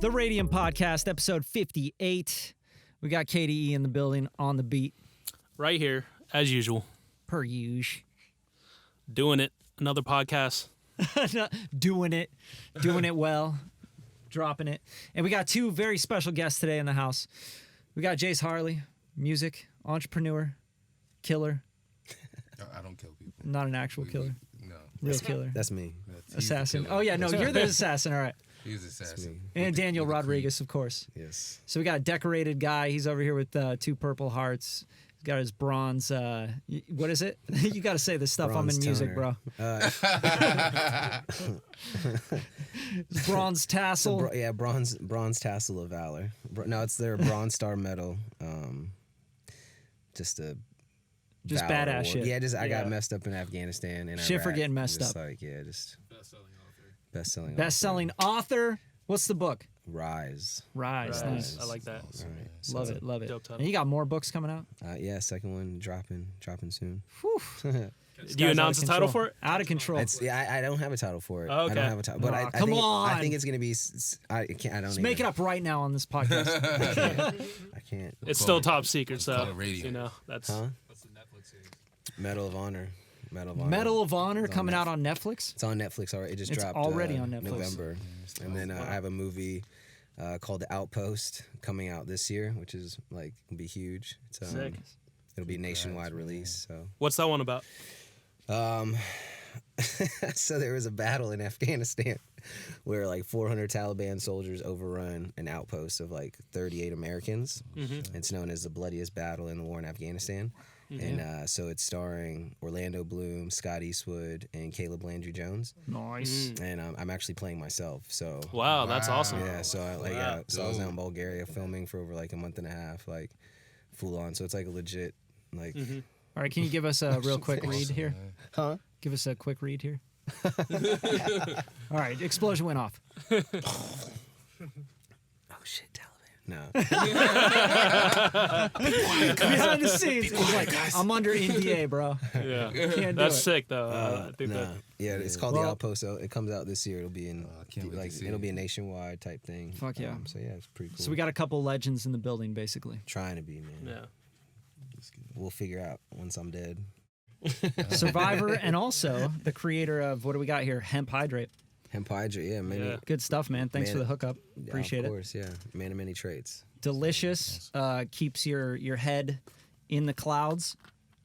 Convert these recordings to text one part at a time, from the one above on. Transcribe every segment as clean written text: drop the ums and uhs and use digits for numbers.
The Radium Podcast, episode 58. We got KDE in the building on the beat. Right here, as usual. Per usual. Doing it. Another podcast. Doing it well. Dropping it. And we got two very special guests today in the house. We got Jase Harley, music, entrepreneur, killer. I don't kill people. Not an actual killer. No. Real killer. That's me. Assassin. Oh, yeah, no, you're the assassin. All right. He's the assassin. And Daniel Rodriguez, of course. Yes. So we got a decorated guy. He's over here with two purple hearts. He's got his bronze. What is it? You got to say this stuff. Bronze I'm in music, toner. Bronze tassel. Bronze tassel of valor. No, it's their Bronze Star medal. Just Just valor badass award. shit. Yeah, I got messed up in Afghanistan and Shit for Iraq. getting messed Just up. Best-selling author. Best-selling author. What's the book? Rise. Rise. Nice. I like that. All right. Love it. Love it. Dope title. And you got more books coming out? Yeah, second one dropping soon. Whew. Do you announce the title for it? Out of control. I don't have a title for it. Oh, okay. I don't have a title, but Aw, I come think on. I think it's gonna be. I don't. Just make it up right now on this podcast. I can't. It's still top secret, so call it Radium. you know that's. Huh? Medal of Honor. Medal of Honor coming out on Netflix. It's on Netflix already. It just It's dropped already on Netflix. November. And then I have a movie called The Outpost coming out this year, which is will be huge. It's, Sick. It'll be nationwide release. So What's that one about? so there was a battle in Afghanistan where 400 Taliban soldiers overrun an outpost of 38 Americans. Mm-hmm. It's known as the bloodiest battle in the war in Afghanistan. Mm-hmm. And so it's starring Orlando Bloom, Scott Eastwood, and Caleb Landry Jones. Nice. And I'm actually playing myself. So Wow, that's awesome. yeah, so I Wow. so I was down in Bulgaria filming for over a month and a half, full on. So it's a legit Mm-hmm. All right, can you give us a real quick read here? huh? Give us a quick read here. All right, explosion went off. Oh shit, Taliban. No. Behind the scenes, it was I'm under NDA, bro. Yeah, Can't do that's it. sick though. I think Nah. that. Yeah, it's called Well- The Outpost. So it comes out this year. It'll be in I can't wait to see it'll it. be a nationwide type thing. Fuck yeah. So yeah, it's pretty cool. So we got a couple legends in the building, basically. trying to be, man. Yeah. We'll figure out once I'm dead. Survivor and also the creator of, what do we got here? Hemp Hydrate. Hemp Hydrate, yeah, many. Yeah. Good stuff, man. Thanks Man, for the hookup. Appreciate Of it. course, yeah. Man of many traits. Delicious. Keeps your head in the clouds.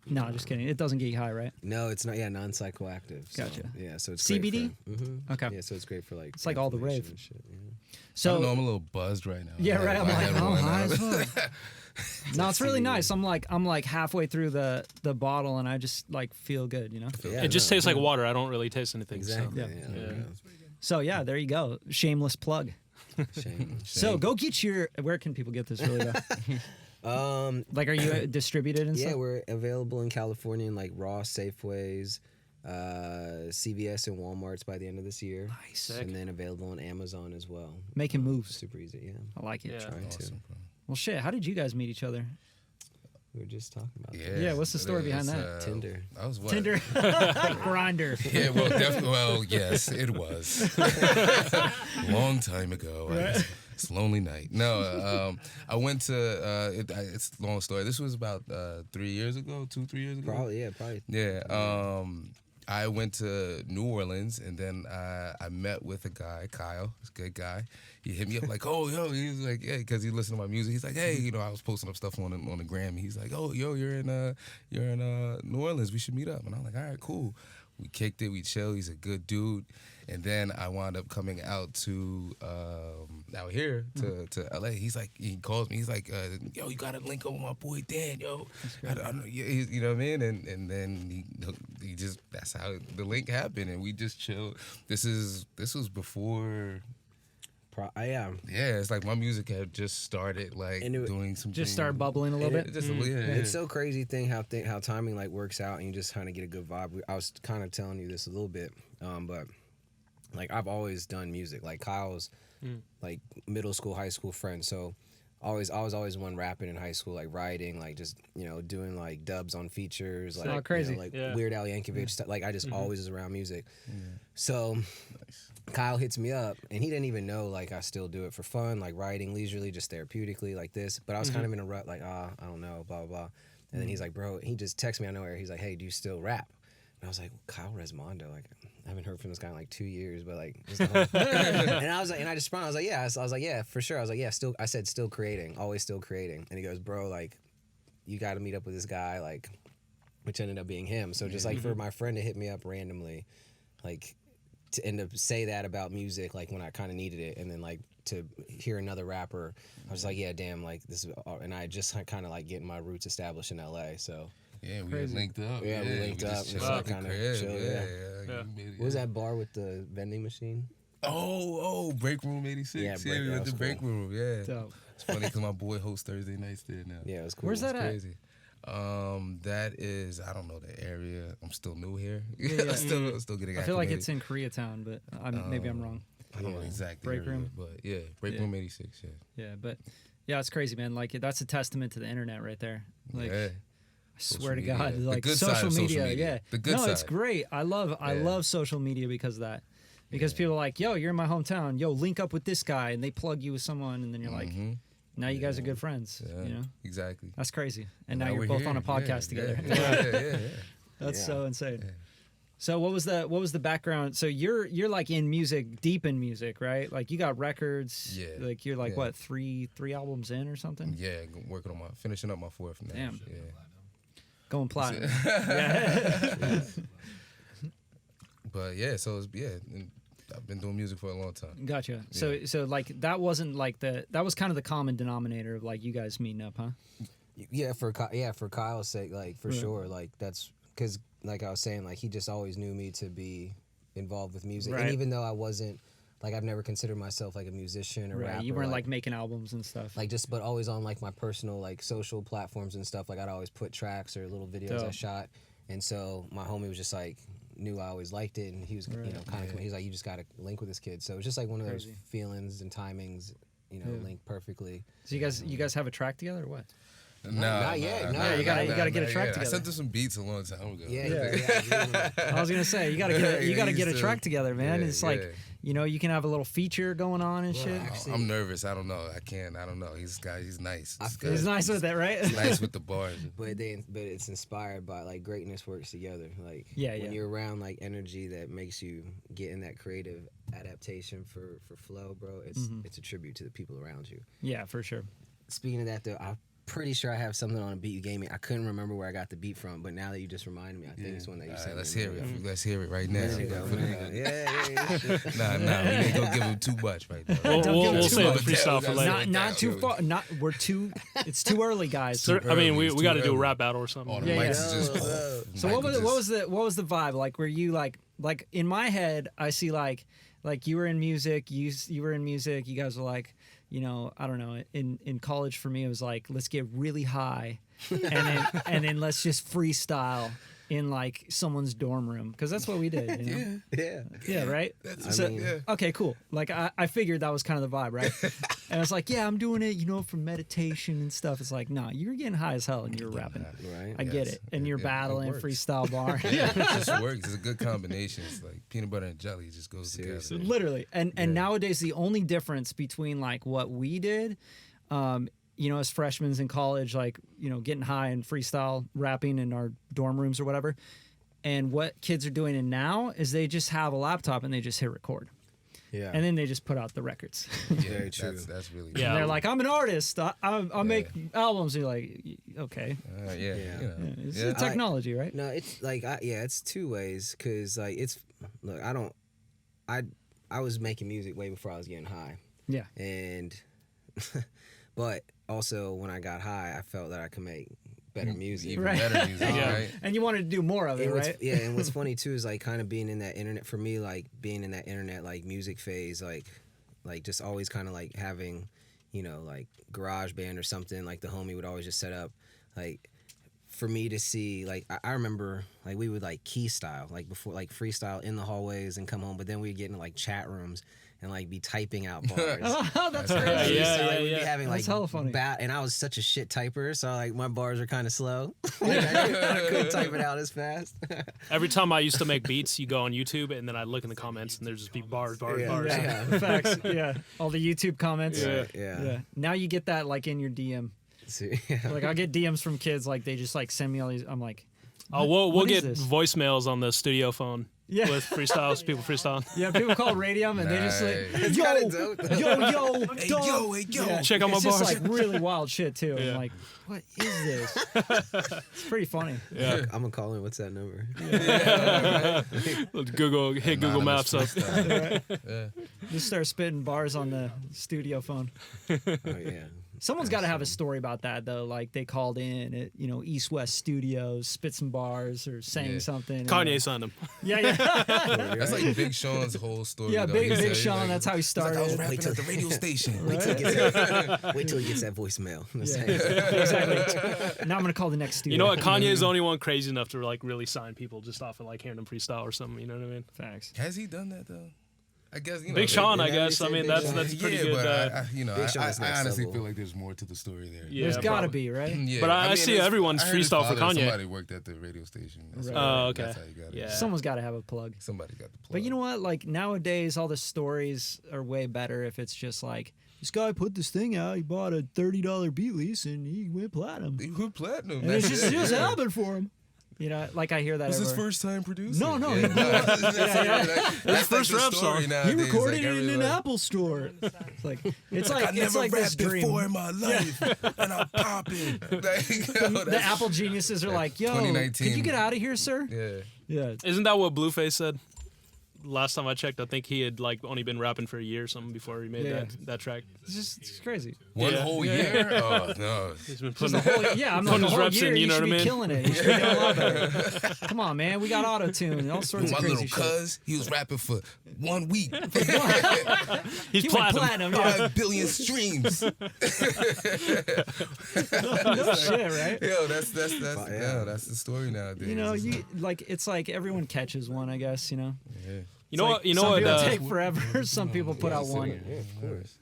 No, just kidding. It doesn't get you high, right? No, it's not. Yeah, non-psychoactive. So, Gotcha. Yeah, so it's CBD? Mm-hmm. Okay. Yeah, so it's great for It's like all the inflammation rave. and shit, yeah. I don't know, So I'm a little buzzed right now. yeah, right. I'm I like, had I'm one, high as fuck. No, it's really nice. I'm halfway through the bottle and I just feel good, you know? Yeah, It just no, tastes like water. I don't really taste anything. Exactly. So. Yeah. Yeah. So yeah, there you go. Shameless plug. Shame. So go get where can people get this really though? Are you distributed and Yeah, stuff? we're available in California in Ross, Safeways, CVS, and Walmart's by the end of this year. Nice. Sick. And then available on Amazon as well. Making moves. Super easy, yeah. I like it. Yeah. Trying to. Awesome, bro. Well shit, how did you guys meet each other? We were just talking about Yeah, what's the story behind that? Tinder. I was what? Tinder. Grinder. Yeah, well, definitely. Well, yes, it was. Long time ago. Right? It's a lonely night. No, I went to. It's a long story. This was about 3 years ago, 2-3 years ago. Probably, yeah, probably. Yeah. I went to New Orleans and then I met with a guy, Kyle. He's a good guy. He hit me up oh, yo. He was like, hey, because he listened to my music. He's like, hey, I was posting up stuff on the gram. He's like, oh, yo, you're in New Orleans. We should meet up. And I'm like, all right, cool. We kicked it. We chilled. He's a good dude. And then I wound up coming out to out here to LA. He calls me. He's like, yo, you gotta link up with my boy Dan, yo. I don't, you know what I mean? And then he just, that's how the link happened, and we just chilled. This was before. Yeah. Yeah, it's like my music had just started doing some. Just start bubbling a little bit. It's so crazy how timing works out and you just kind of get a good vibe. I was kind of telling you this a little bit, but I've always done music. Kyle's middle school, high school friend. So I was always one rapping in high school, writing, just doing dubs on features, crazy. Weird Al Yankovic stuff. I just always was around music. So Kyle hits me up, and he didn't even know like I still do it for fun, like writing leisurely, just therapeutically like this. But I was kind of in a rut, like I don't know, blah blah blah. And then he's like, bro, he just texted me out of nowhere. He's like, hey, do you still rap? And I was like, Kyle Resmondo, like I haven't heard from this guy in like 2 years, but like, and I was like, and I just responded, I was like, yeah, I was like, yeah, for sure. I was like, yeah, still, I said, still creating, always still creating. And he goes, bro, like, you got to meet up with this guy, like, which ended up being him. So just like for my friend to hit me up randomly, like, to end up say that about music, like when I kind of needed it, and then like to hear another rapper, I was like, yeah, damn, like this is, and I just kind of like getting my roots established in LA. So yeah, we linked up. Yeah, we linked up. Just And chilled so at the kind of crib. chill. Yeah. What was that bar with the vending machine? Oh, Break Room 86. Yeah, we that went was to Break cool. Room. Yeah, Dope. it's funny because my boy hosts Thursday nights there now. Yeah, it was cool. Where's that at? Crazy. That is, I don't know the area. I'm still new here. Yeah. still getting. I feel like acclimated. it's in Koreatown, but maybe I'm wrong. I don't know exact Break area, Room? but yeah, Break Yeah. Room 86. Yeah. Yeah, but yeah, it's crazy, man. Like that's a testament to the internet right there. Like yeah. I swear to media. God, The like good side social of social media, media. yeah. The good no, it's side. great. I love social media because of that. Because people are like, yo, you're in my hometown. Yo, link up with this guy, and they plug you with someone, and then you're like, now you guys are good friends. Yeah, You know, exactly. that's crazy. And now Now you're we're both here. on a podcast Yeah, together. Yeah. That's Yeah. so insane. So what was the background? So you're like in music, deep in music, right? Like you got records. Yeah. Like you're like Yeah. what, three albums in or something? Yeah, working on finishing up my fourth now. Damn. Yeah. Going platinum. yeah. But yeah, so and I've been doing music for a long time. Gotcha. So like that wasn't like that was kind of the common denominator of like you guys meeting up, huh? Yeah, for Kyle's sake, like for sure, like that's because like I was saying, like he just always knew me to be involved with music, Right. and even though I wasn't, like I've never considered myself like a musician or rapper. You weren't like making albums and stuff. like just but always on like my personal like social platforms and stuff. Like I'd always put tracks or little videos I Dope. shot, and so my homie was just like knew I always liked it, and he was kind of he's like, you just got to link with this kid. So it's just like one of those Crazy. feelings and timings, linked perfectly. So you guys have a track together or what? Not yet. No, you gotta get a not track yet. together. I sent her some beats a long time ago. Yeah. I was gonna say you gotta get a used track to- together, man. yeah, It's like yeah. you can have a little feature going on and shit. I'm nervous. I don't know. I don't know. He's nice. He's nice with it, right? He's nice with the bars. But it's inspired by like greatness works together. Like Yeah, when yeah. you're around like energy that makes you get in that creative adaptation for flow, bro. It's a tribute to the people around you. Yeah, for sure. Speaking of that though, I'm pretty sure I have something on a beat you gave me. I couldn't remember where I got the beat from, but now that you just reminded me, I think it's one that you All sent right, me. let's hear it. Let's hear it right now. There you go. Yeah. Nah, we ain't gonna give him too much right now. We'll Don't give it too save much. the freestyle for later. Not too far. It's too early, guys. Sir, I mean, early, we it's got too to do a early. rap battle or something. All the Yeah, mics yeah. is just. So what was the vibe like? Were you like in my head? I see like you were in music. You were in music. You guys were like, I don't know. In college for me, it was like let's get really high, and then let's just freestyle in like someone's dorm room because that's what we did. You know? Yeah, right. Okay, cool. Like I figured that was kind of the vibe, right? And I was like, yeah, I'm doing it, for meditation and stuff. It's like, nah, you're getting high as hell and you're rapping. Right. I get it. And you're it battling works. freestyle bar. It just works. It's a good combination. It's like peanut butter and jelly. It just goes Seriously. together. Literally. And nowadays the only difference between like what we did, as freshmen in college, like, getting high and freestyle rapping in our dorm rooms or whatever, and what kids are doing and now is they just have a laptop and they just hit record. Yeah. And then they just put out the records. Very true. That's really Yeah. And they're like, I'm an artist. I make albums. You're like, okay. yeah. It's the technology, right? No, it's like it's two ways because like I was making music way before I was getting high, Yeah. and but also when I got high, I felt that I could make better music. Even Right. better music, Yeah. right? And you wanted to do more of it, And right? and what's funny too is like kind of being in that internet for me, like being in that internet like music phase, like just always kind of like having, like Garage Band or something. Like the homie would always just set up, like for me to see. Like I remember like we would like key style, like before like freestyle in the hallways and come home, but then we'd get into like chat rooms and like be typing out bars. Oh, that's That's crazy. Yeah, So, like, yeah, we'd be yeah. having That's like hella funny. and I was such a shit typer, so like my bars were kind of slow. Like, I couldn't type it out as fast. Every time I used to make beats, you go on YouTube and then I look in the comments and there's just be bars. Yeah. Facts. Yeah. All the YouTube comments. Yeah. Yeah. Now you get that like in your DM. See, yeah. Like I get DMs from kids like they just like send me all these. I'm like, Oh, we'll What is get this? voicemails on the studio phone Yeah. with freestyles, people freestyling. yeah, people call Radium and they just like, Nice. It's yo, kinda dope. yo, Hey, dog. yo, hey, yo. Yeah. Check out my It's just bars. like really wild shit too. Yeah. I'm like, what is this? It's pretty funny. Yeah. I'm gonna call in. What's that number? Google Google Maps up. Yeah. Just start spitting bars on the studio phone. Oh yeah. Someone's got to have a story about that though. Like they called in at East West Studios, spit some bars or sang Yeah. something. and Kanye signed him. Yeah. That's like Big Sean's whole story. Yeah, though. Big He said, Sean. like, That's how he he's like, I was started. rapping Wait till- at the radio station. Wait till he gets that, wait till he gets that voicemail. Yeah. Exactly. Now I'm gonna call the next studio. You know what? Kanye's the only one crazy enough to like really sign people just off of like hearing them freestyle or something. You know what I mean? Facts. Has he done that though? I guess Big Sean, yeah, I they guess. say I mean, Big that's Sean. that's pretty yeah, good. but Big Sean's I next honestly level. feel like there's more to the story there. Yeah, There's got to probably. be, right? Yeah, But I see it's- everyone's I heard his freestyle for father, Kanye. Somebody worked at the radio station. That's Right. why- Oh, okay. That's how you got it. Yeah. Someone's got to have a plug. Somebody got the plug. But you know what? Like nowadays, all the stories are way better if it's just like this guy put this thing out. He bought a $30 beat lease and he went platinum. He went platinum. And it's just happened for him. You know, like I hear that. Was his everywhere. first time producing? No, no, Yeah, he- That's first like the rap story song. nowadays. He recorded like, it in an everyone- Apple store. It's like I never like this rapped dream. before in my life, and I'm popping. Like, yo, The that's- Apple geniuses are like, "Yo, could 2019. you get out of here, sir?" Yeah. Yeah. Isn't that what Blueface said? Last time I checked, I think he had like only been rapping for a year or something before he made Yeah. that track. It's crazy. One Yeah. whole year? Oh, no. He's been Just putting the whole, yeah, I'm Putting like the his whole reps year. in, you know should what I be mean? killing it. You should be doing a lot better. Come on, man. We got auto tune and all sorts My of little crazy shit. cuz, he was rapping for 1 week. He's He went platinum. platinum. Yeah. 5 billion streams. No shit, right? Yo, that's Yeah. yeah, that's the story nowadays. You know, It's you like it's like everyone catches one, I guess. You know. yeah. You know what? You know Some what? people take forever. Some people put out Yeah, one. yeah, of course.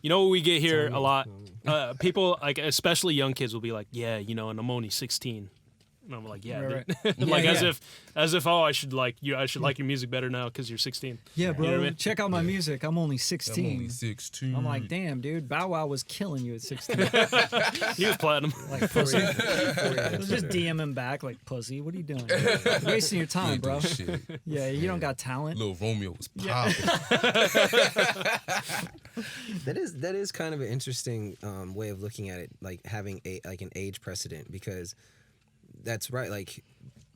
You know what we get here a lot? People, like especially young kids, will be like, "Yeah, you know," and I'm only 16. And I'm like, "Yeah," Right, dude." like Yeah, yeah. as if, oh, I should like you. I should like your music better now because you're 16. Yeah, bro. You know what I mean? Check out my Yeah. music. I'm only I'm 16. only 6'2". I'm like, damn, dude. Bow Wow was killing you at 16. He was platinum. Like pussy. Just DM him back like pussy. What are you doing? You're wasting your You time, ain't bro. doing shit. Yeah, you don't got talent. Little Romeo was Yeah. popping. That is kind of an interesting way of looking at it, like having an age precedent, because that's right. Like,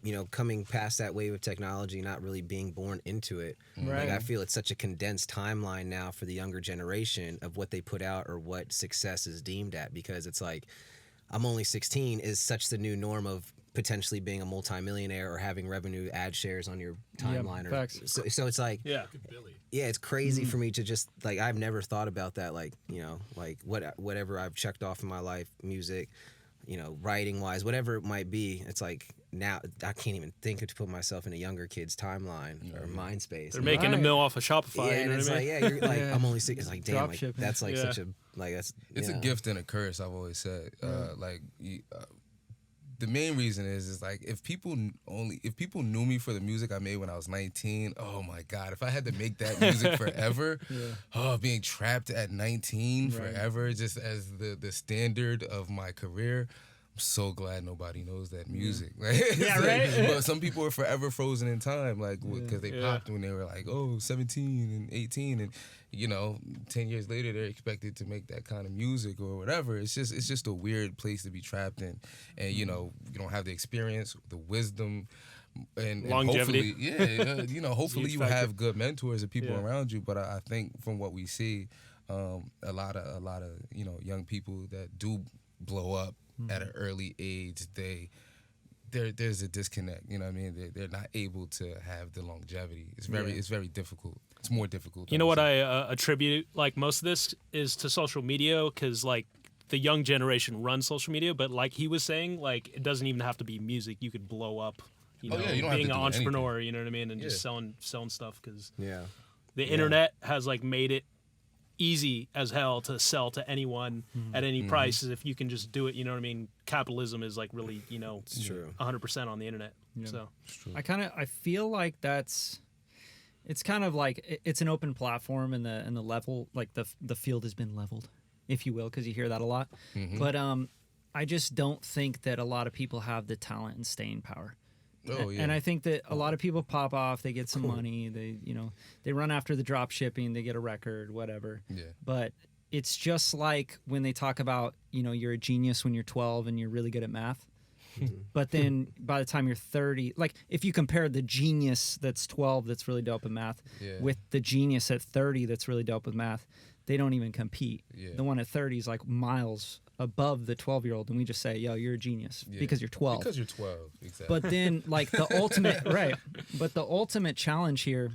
you know, coming past that wave of technology, not really being born into it. Right. Like, I feel it's such a condensed timeline now for the younger generation of what they put out or what success is deemed at, because it's like, I'm only 16 is such the new norm of potentially being a multimillionaire or having revenue ad shares on your timeline. facts. So it's like, Yeah. yeah, it's crazy for me to just like, I've never thought about that. Like, you know, like whatever I've checked off in my life, music, you know, writing wise, whatever it might be. It's like now I can't even think to put myself in a younger kid's timeline or mind space. They're making a Right. mill off of Shopify. yeah, you and know it's what I like, mean? yeah, you're like, Yeah. I'm only 6. It's like, damn, Drop like, shipping. that's like Yeah. such a, like, that's, It's yeah. a gift and a curse. I've always said. Like, the main reason is like if people knew me for the music I made when I was 19. Oh my God! If I had to make that music forever, being trapped at 19 forever, just as the standard of my career. I'm so glad nobody knows that music. Like, Yeah, it's right? like, but some people are forever frozen in time, like because they Yeah. popped when they were like, 17 and 18, and you know, 10 years later they're expected to make that kind of music or whatever. It's just a weird place to be trapped in, and you know, you don't have the experience, the wisdom. And Longevity. hopefully, you know, hopefully Huge you factor. have good mentors and people Yeah. around you. But I think from what we see, a lot of you know young people that do blow up at an early age, there's a disconnect. You know what I mean? They're not able to have the longevity. It's very difficult. It's more difficult. You know what I attribute like most of this is to social media, because like the young generation runs social media, but like he was saying, like it doesn't even have to be music. You could blow up, you know, Oh, yeah, you don't have being to an do entrepreneur, you know what I mean, and just Yeah. selling stuff, because Yeah. the internet has like made it easy as hell to sell to anyone at any price if you can just do it. You know what I mean? Capitalism is like really, It's true. 100% on the internet. Yeah. So I feel like it's kind of like it's an open platform and the level, like the field has been leveled, if you will, because you hear that a lot. But I just don't think that a lot of people have the talent and staying power. Oh, yeah. And I think that a lot of people pop off, they get some money, they run after the drop shipping, they get a record, whatever. Yeah. But it's just like when they talk about, you're a genius when you're 12 and you're really good at math. But then by the time you're 30, like if you compare the genius that's 12 that's really dope at math with the genius at 30 that's really dope with math, they don't even compete. Yeah. The one at 30 is like miles above the 12-year-old, and we just say, yo, you're a genius because you're 12. Because you're 12, exactly. But then like the ultimate but the ultimate challenge here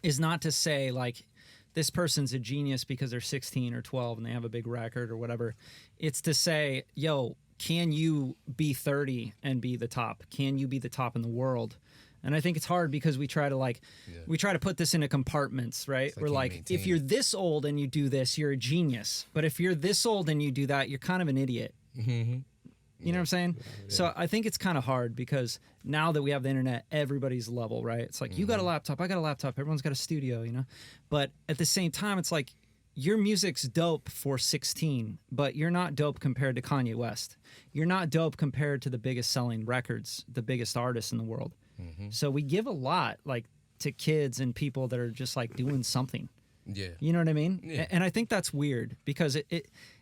is not to say like this person's a genius because they're 16 or 12 and they have a big record or whatever. It's to say, yo, can you be 30 and be the top? Can you be the top in the world? And I think it's hard because we try to put this into compartments, right? We're like, if you're this old and you do this, you're a genius. But if you're this old and you do that, you're kind of an idiot. You know what I'm saying? Yeah. So I think it's kind of hard because now that we have the internet, everybody's level, right? It's like, you got a laptop, I got a laptop, everyone's got a studio, But at the same time, it's like, your music's dope for 16, but you're not dope compared to Kanye West. You're not dope compared to the biggest selling records, the biggest artists in the world. So we give a lot like to kids and people that are just like doing something. Yeah. You know what I mean? Yeah. And I think that's weird because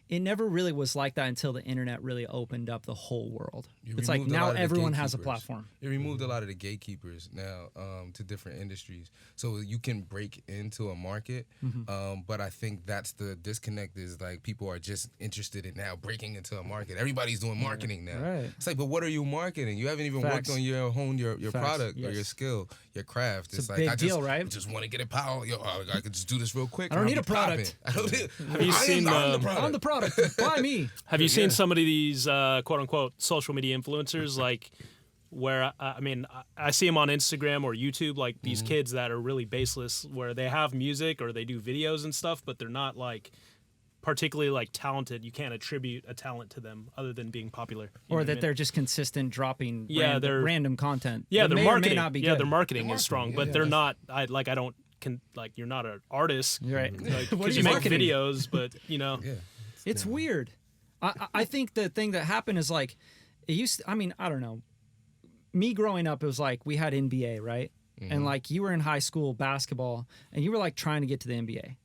it never really was like that until the internet really opened up the whole world. It's like now everyone has a platform. It removed a lot of the gatekeepers now to different industries. So you can break into a market, but I think that's the disconnect is like people are just interested in now breaking into a market. Everybody's doing marketing now. Right. It's like, but what are you marketing? You haven't even worked on your product or your skill, your craft. It's like, a big deal, right? I just want to get a power. Yo, I could just do this real quick. I don't need a product. Have you seen I'm the product. By me. Have you seen some of these quote unquote social media influencers like where I see them on Instagram or YouTube, like these kids that are really baseless where they have music or they do videos and stuff, but they're not like particularly like talented. You can't attribute a talent to them other than being popular. Or that they're just consistent dropping random content. Yeah, their marketing. Not be good. Their marketing is strong, but they're not. You're not an artist, right? Because you make videos, but It's weird. I think the thing that happened is like, it used to, I don't know. Me growing up, it was like we had NBA, right? And like you were in high school basketball and you were like trying to get to the NBA.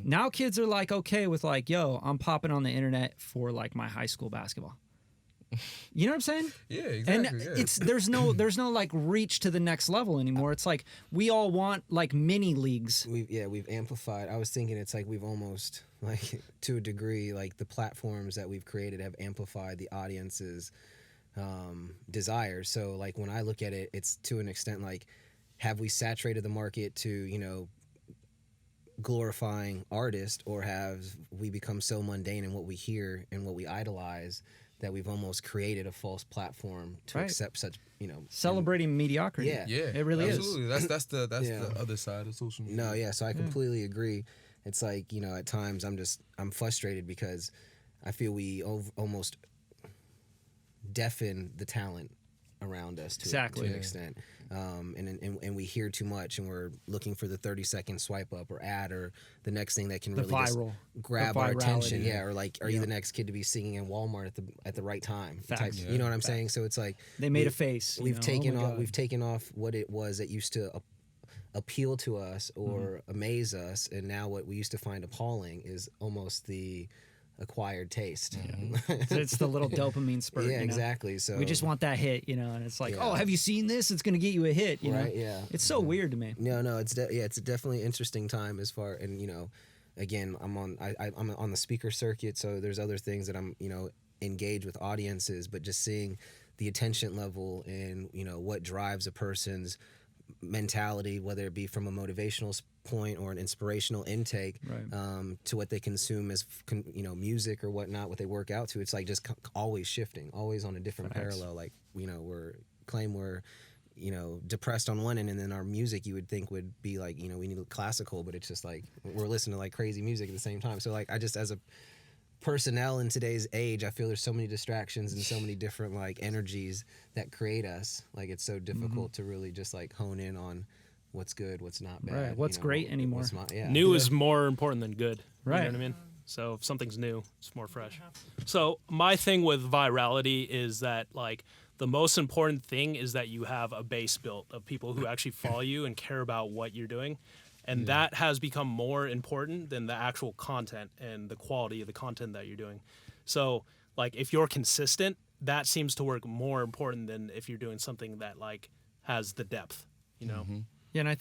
Now kids are like okay with like, yo, I'm popping on the internet for like my high school basketball. You know what I'm saying? Yeah, exactly. And there's no like reach to the next level anymore. It's like we all want like mini leagues. We've amplified. I was thinking it's like we've almost like to a degree like the platforms that we've created have amplified the audience's desires. So like when I look at it, it's to an extent like have we saturated the market to glorifying artists, or have we become so mundane in what we hear and what we idolize that we've almost created a false platform to accept such, celebrating mediocrity. Yeah, it really absolutely. That's the other side of social media. No, yeah. So I completely agree. It's like at times I'm frustrated because I feel we almost deafen the talent around us to an extent. And we hear too much, and we're looking for the 30-second swipe up or ad or the next thing that can really just grab our attention. Yeah, or like, are you the next kid to be singing in Walmart at the right time? You know what I'm saying? So it's like they made a face. We've taken off what it was that used to appeal to us or amaze us, and now what we used to find appalling is almost the acquired taste. It's the little dopamine spurt. Yeah, exactly. So we just want that hit, and it's like, oh, have you seen this? It's gonna get you a hit, you know? Yeah. It's so weird to me. No, it's definitely an interesting time as far, and again, I'm on the speaker circuit, so there's other things that I'm engaged with audiences, but just seeing the attention level and what drives a person's mentality, whether it be from a motivational point or an inspirational intake, to what they consume as music or whatnot, what they work out to. It's like just always shifting, always on a different parallel. Like we're you know, depressed on one end, and then our music you would think would be like, you know, we need classical, but it's just like we're listening to like crazy music at the same time. So like I just, as a personnel in today's age, I feel there's so many distractions and so many different like energies that create us. Like it's so difficult to really just like hone in on what's good, what's not bad. Right. What's great anymore. New is more important than good. Right. You know what I mean? So if something's new, it's more fresh. So my thing with virality is that like the most important thing is that you have a base built of people who actually follow you and care about what you're doing. And that has become more important than the actual content and the quality of the content that you're doing. So like if you're consistent, that seems to work more important than if you're doing something that like has the depth, you know? Yeah, and I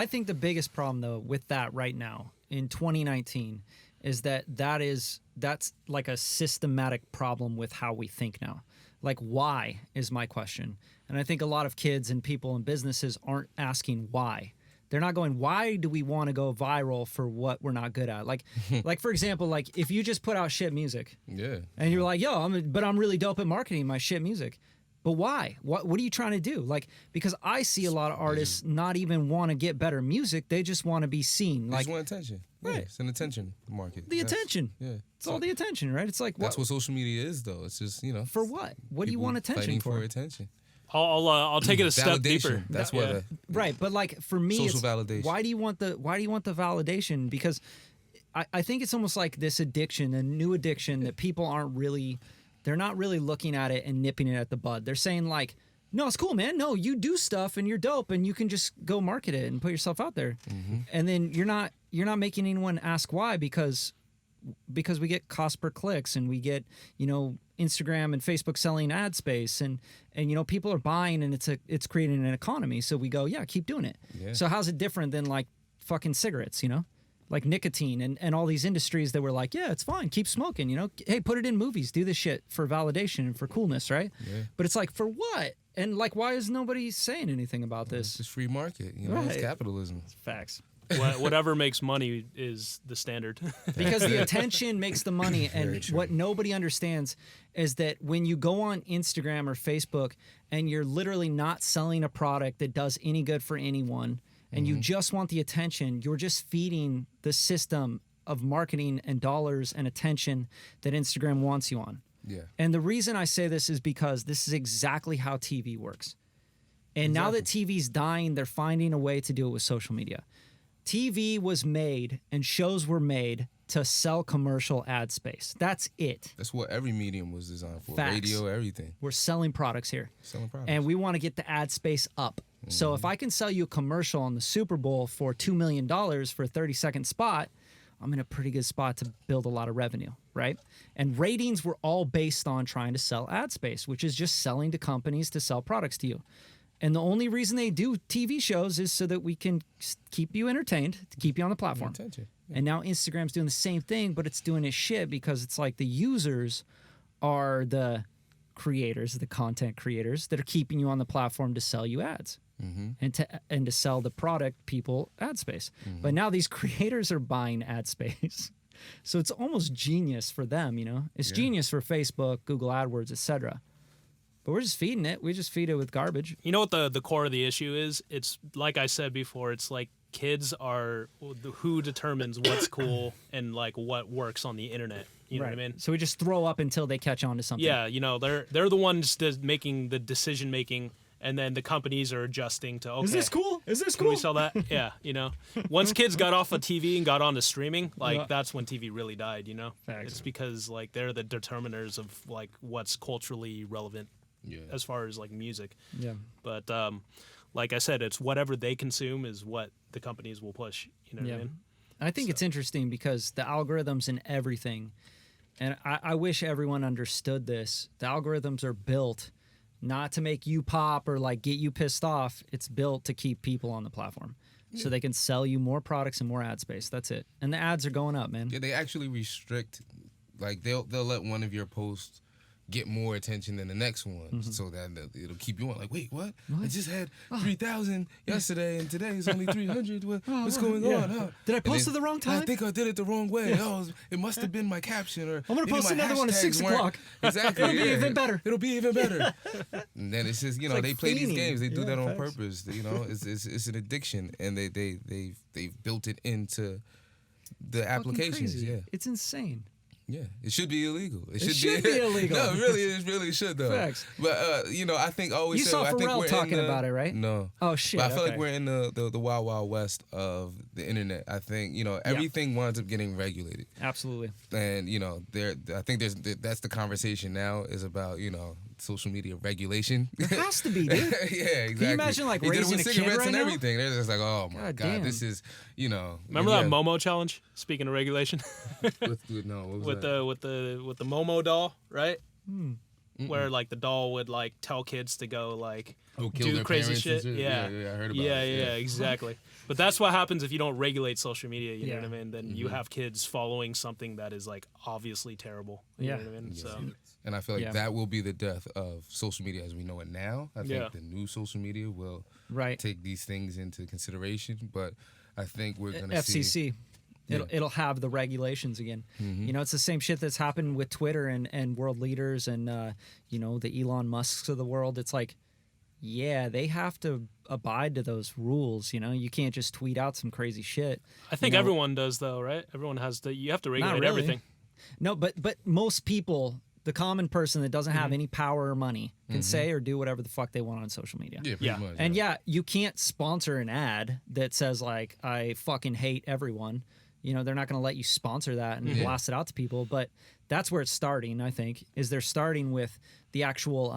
think the biggest problem though with that right now in 2019 is that's like a systematic problem with how we think now. Like, why is my question. And I think a lot of kids and people and businesses aren't asking why. They're not going, why do we want to go viral for what we're not good at? Like, like for example, like if you just put out shit music, and you're like, yo, I'm really dope at marketing my shit music, but why? What are you trying to do? Like, because I see a lot of artists not even want to get better music; they just want to be seen. They Like, just want attention. Yeah, Right. it's an attention market. the attention. Yeah, It's all the attention, right? It's like, that's what social media is, though. It's just, you know, for what? What do you people want attention fighting for? attention. I'll take it a step Validation. deeper. That's Yeah. what. Right, but like for me, Social it's, validation. Why do you want the validation? Because I think it's almost like this addiction, a new addiction that people aren't really, they're not really looking at it and nipping it at the bud. They're saying like, no, it's cool, man. No, you do stuff and you're dope and you can just go market it and put yourself out there. And then you're not making anyone ask why because we get cost per clicks and we get, you know, Instagram and Facebook selling ad space and you know, people are buying and it's creating an economy. So we go, yeah, keep doing it. Yeah. So how's it different than like fucking cigarettes, you know? Like nicotine and all these industries that were like, yeah, it's fine, keep smoking, you know? Hey, put it in movies, do this shit for validation and for coolness, right? Yeah. But it's like, for what? And like, why is nobody saying anything about It's this? just free market. You know, it's Right. capitalism. Facts. Whatever makes money is the standard. Because the attention makes the money, and Very true. what nobody understands is that when you go on Instagram or Facebook and you're literally not selling a product that does any good for anyone and you just want the attention, you're just feeding the system of marketing and dollars and attention that Instagram wants you on. Yeah. And the reason I say this is because this is exactly how TV works. And now that TV's dying, they're finding a way to do it with social media. TV was made and shows were made to sell commercial ad space. That's it. That's what every medium was designed for. Facts. Radio, everything. We're selling products here. Selling products. And we want to get the ad space up. So if I can sell you a commercial on the Super Bowl for $2 million for a 30-second spot, I'm in a pretty good spot to build a lot of revenue, right? And ratings were all based on trying to sell ad space, which is just selling to companies to sell products to you. And the only reason they do TV shows is so that we can keep you entertained, to keep you on the platform. Attention. And now Instagram's doing the same thing, but it's doing its shit because it's like the users are the creators, the content creators that are keeping you on the platform to sell you ads. And to sell the product people ad space. But now these creators are buying ad space. So it's almost genius for them, you know? It's genius for Facebook, Google AdWords, etc. But we're just feeding it. We just feed it with garbage. You know what the core of the issue is? It's like I said before, it's like kids are who determines what's cool and like what works on the internet. You know what I mean? So we just throw up until they catch on to something. Yeah, you know, they're the ones making the decision making, and then the companies are adjusting to, okay, Is this cool? Is this can cool? we sell that? Yeah, you know. Once kids got off of TV and got onto streaming, like Yeah. that's when TV really died, you know? Facts. It's because like they're the determiners of like what's culturally relevant Yeah. as far as like music. Yeah. But like I said, it's whatever they consume is what the companies will push, you know what I mean? I think it's interesting because the algorithms and everything, and I wish everyone understood this. The algorithms are built not to make you pop or like get you pissed off. It's built to keep people on the platform so they can sell you more products and more ad space. That's it. And the ads are going up, man. Yeah, they actually restrict, like they'll let one of your posts get more attention than the next one, so that it'll keep you on. Like, wait, what? I just had 3,000 yesterday, and today is only 300. What's going on? Huh? Did I post it the wrong time? I think I did it the wrong way. Oh, it must have been my caption, or I'm gonna post another one at 6 o'clock. Exactly. It'll be even better. It'll be even better. And then it's just, like they play these fiending. games. They do that on facts. purpose. It's an addiction, and they've built it into the applications. Crazy. Yeah. It's insane. Yeah, it should be illegal. It should be illegal. No, it really should though. Facts. But I think I always You say, saw I think Pharrell we're talking in the, about it, right? No. Oh shit. But I feel okay. like we're in the wild wild west of the internet. I think everything winds up getting regulated, Absolutely. and I think that's the conversation now is about social media regulation. It has to be, dude. Yeah, exactly. Can you imagine like They did it raising with a kid cigarettes right and now? everything. They're just like, oh my God god, damn. this is Remember that Momo challenge? Speaking of regulation, What was with that? the Momo doll, right? Where like the doll would like tell kids to go like kill do their crazy parents and shit. Yeah, I heard about yeah, it. yeah, exactly. But that's what happens if you don't regulate social media. You know Yeah. what I mean? Then you have kids following something that is like obviously terrible. You know what I mean? So And I feel like Yeah. that will be the death of social media as we know it now. I think Yeah. the new social media will Right. take these things into consideration, but I think we're going to see. FCC. It'll have the regulations again. Mm-hmm. It's the same shit that's happened with Twitter and world leaders and the Elon Musks of the world. It's like, yeah, they have to abide to those rules. You can't just tweet out some crazy shit. I think everyone does though, right? Everyone has to. You have to regulate really. everything. No, but most people, the common person that doesn't have any power or money, can say or do whatever the fuck they want on social media. Yeah, pretty Yeah. much. And yeah, you can't sponsor an ad that says like I fucking hate everyone. They're not going to let you sponsor that and blast it out to people, but that's where it's starting, I think, is they're starting with the actual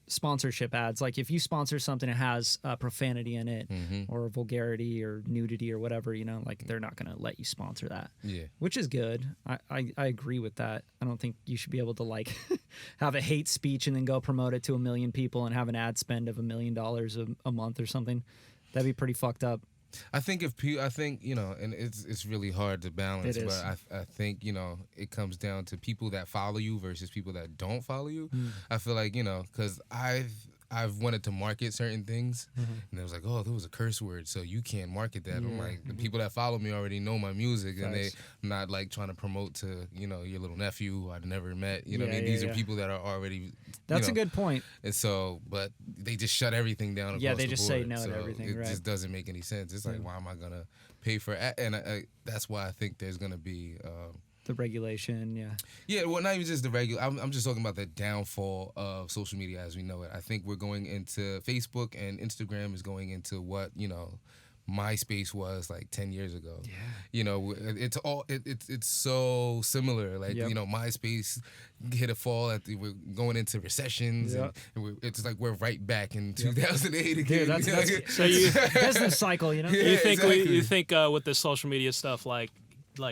sponsorship ads. Like if you sponsor something that has profanity in it or vulgarity or nudity or whatever, like they're not going to let you sponsor that. Yeah. Which is good. I agree with that. I don't think you should be able to like have a hate speech and then go promote it to 1 million people and have an ad spend of $1 million a month or something. That'd be pretty fucked up. I think and it's really hard to balance, It is. but I think, it comes down to people that follow you versus people that don't follow you. I feel like, because I've wanted to market certain things, and it was like, oh, there was a curse word, so you can't market that. I'm like, the people that follow me already know my music, and Facts. I'm not like trying to promote to, your little nephew who I've never met. You know what I mean? These are people that are already. That's a good point. And so, but they just shut everything down. Yeah, across they the just say board. no to So everything, It right. just doesn't make any sense. It's like, why am I gonna pay for? And that's why I think there's gonna be. The regulation, yeah. Yeah, well, not even just the regular. I'm just talking about the downfall of social media as we know it. I think we're going into Facebook and Instagram is going into what MySpace was like 10 years ago. Yeah. It's so similar. Like, Yep. MySpace hit a fall we're going into recessions Yep. and it's like we're right back in 2008 again. Dude, that's So you business cycle, Yeah, you think exactly. you think with the social media stuff like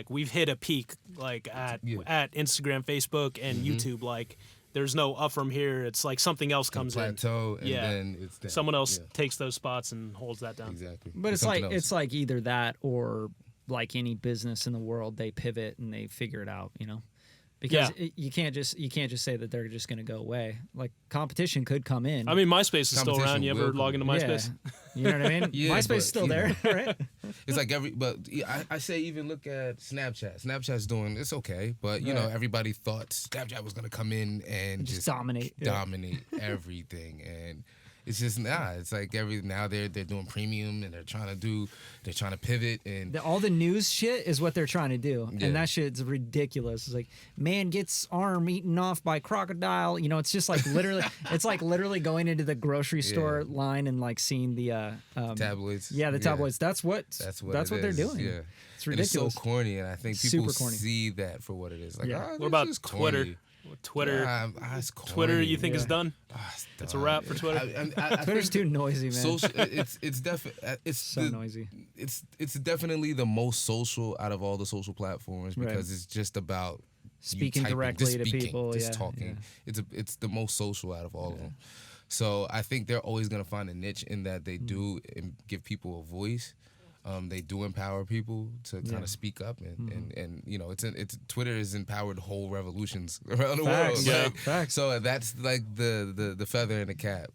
we've hit a peak like at Instagram, Facebook, and YouTube. Like there's no up from here. It's like something else comes in. plateau and Yeah. then it's down. Someone else Yeah, takes those spots and holds that down. exactly. But it's Something like else. it's like either that or like any business in the world, they pivot and they figure it out, Because you can't just say that they're just going to go away. Like competition could come in. I mean, MySpace is still Competition around. You ever will log into MySpace? Yeah. You know what I mean? Yeah, MySpace but, is still you there, right? It's like I say even look at Snapchat. Snapchat's doing it's okay, but Right. everybody thought Snapchat was gonna come in and just dominate. Yeah. dominate everything, and it's just it's like now they're doing premium and they're trying to pivot and All the news shit is what they're trying to do, Yeah. and that shit's ridiculous. It's like man gets arm eaten off by crocodile. It's just like literally, it's like literally going into the grocery store line and like seeing the tabloids. Yeah, the tabloids. That's what it they're is, doing. Yeah, It's and it's ridiculous. so corny, and I think people Super corny. see that for what it is. Like, Yeah. oh, What this about is Twitter? corny. Twitter. It's corny. Twitter, you think is Yeah. done? It's a wrap for Twitter. I Twitter's think too noisy, man. social. It's definitely it's so noisy. It's definitely the most social out of all the social platforms Right. because it's just about you Speaking typing, directly just to speaking, people, just yeah, talking. It's the most social out of all of them. So I think they're always gonna find a niche in that they do and give people a voice. They do empower people to kind of speak up, and you know, it's Twitter has empowered whole revolutions around the world. Yeah. Like, Facts. so that's like the feather in the cap.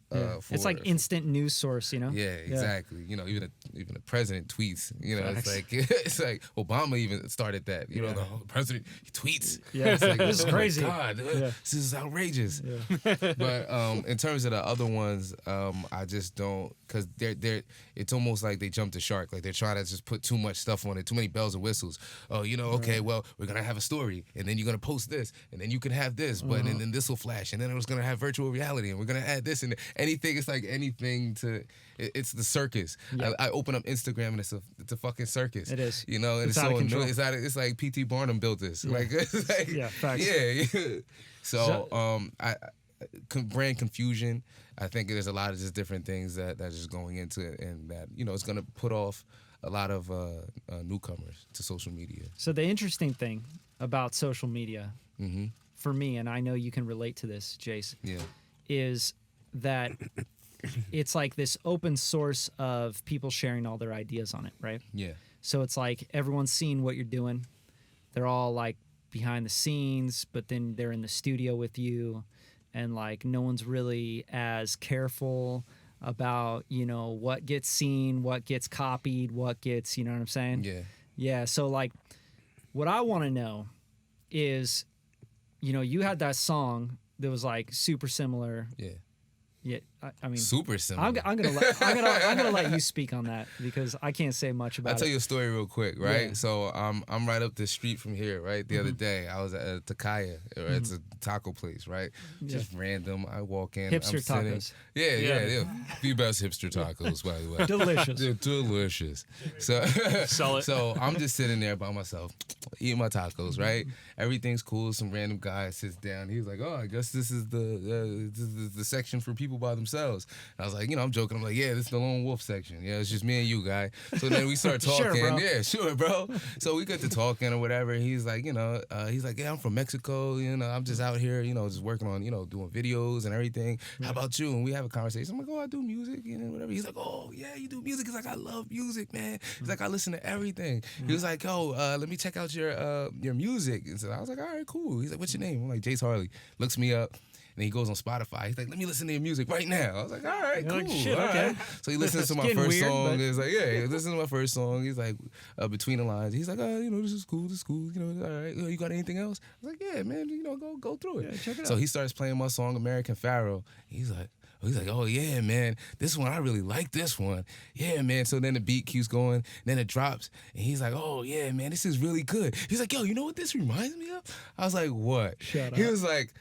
It's like instant news source, you know. Yeah, exactly. You know, even the president tweets. You know, it's like Obama even started that. You know, the president he tweets. Yeah, it's like, this is crazy. My God, this is outrageous. Yeah. But in terms of the other ones, I just don't, because they're it's almost like they jumped the shark. Like they're trying to just put too much stuff on it, too many bells and whistles. Oh, you know, okay, well, we're gonna have a story, and then you're gonna post this, and then you can have this, but and then this will flash, and then it was gonna have virtual reality, and we're gonna add this and anything. It's like anything to. It's the circus. Yeah. I open up Instagram and it's a fucking circus. It is. You know, and it's so annoying. It's like P.T. Barnum built this. Yeah. Like, it's like facts. Yeah. So brand confusion. I think there's a lot of just different things that's just going into it, and that, you know, it's gonna put off a lot of newcomers to social media. So the interesting thing about social media, for me, and I know you can relate to this, Jase, is that it's like this open source of people sharing all their ideas on it, right? Yeah. So it's like everyone's seeing what you're doing. They're all like behind the scenes, but then they're in the studio with you, and like no one's really as careful about, you know, what gets seen, what gets copied, what gets, you know what I'm saying? Yeah. Yeah. So like what I want to know is, you know, you had that song that was like super similar. Yeah. Yeah, I mean, super similar. I'm gonna let you speak on that because I can't say much about it. I'll tell you a story real quick, right? Yeah. So I'm right up the street from here, right? The other day I was at Takaya, it's a taco place, right? Just random. I walk in. Hipster I'm sitting, tacos. Yeah. The best hipster tacos, by the way. Delicious. They're delicious. So Sell it. So I'm just sitting there by myself, eating my tacos, right? Everything's cool. Some random guy sits down. He's like, "Oh, I guess this is the section for people by themselves." And I was like, you know, I'm joking. I'm like, "Yeah, this is the lone wolf section. Yeah, it's just me and you, guy." So then we start talking. Sure, bro. Yeah, sure, bro. So we get to talking or whatever. He's like, you know, "Yeah, I'm from Mexico. You know, I'm just out here, you know, just working on, you know, doing videos and everything. How about you?" And we have a conversation. I'm like, "Oh, I do music, you know, whatever." He's like, "Oh, yeah, you do music?" He's like, "I love music, man." He's like, "I listen to everything." He was like, "Oh, let me check out your music." And so I was like, "All right, cool." He's like, "What's your name?" I'm like, "Jase Harley." Looks me up. And he goes on Spotify. He's like, "Let me listen to your music right now." I was like, "All right, cool." Like, shit, all okay. right. So he listens to my Getting first weird, song. but- He's like, "Yeah, listen to my first song." He's like, between the lines. He's like, "You know, this is cool. You know, all right. You got anything else?" I was like, "Yeah, man. You know, go through it." Yeah, check it So out. he starts playing my song, American Pharaoh. He's like, "Oh yeah, man, this one, I really like this one. Yeah, man." So then the beat keeps going, then it drops, and he's like, "Oh yeah, man, this is really good." He's like, "Yo, you know what this reminds me of?" I was like, "What?" Shut He up. was like,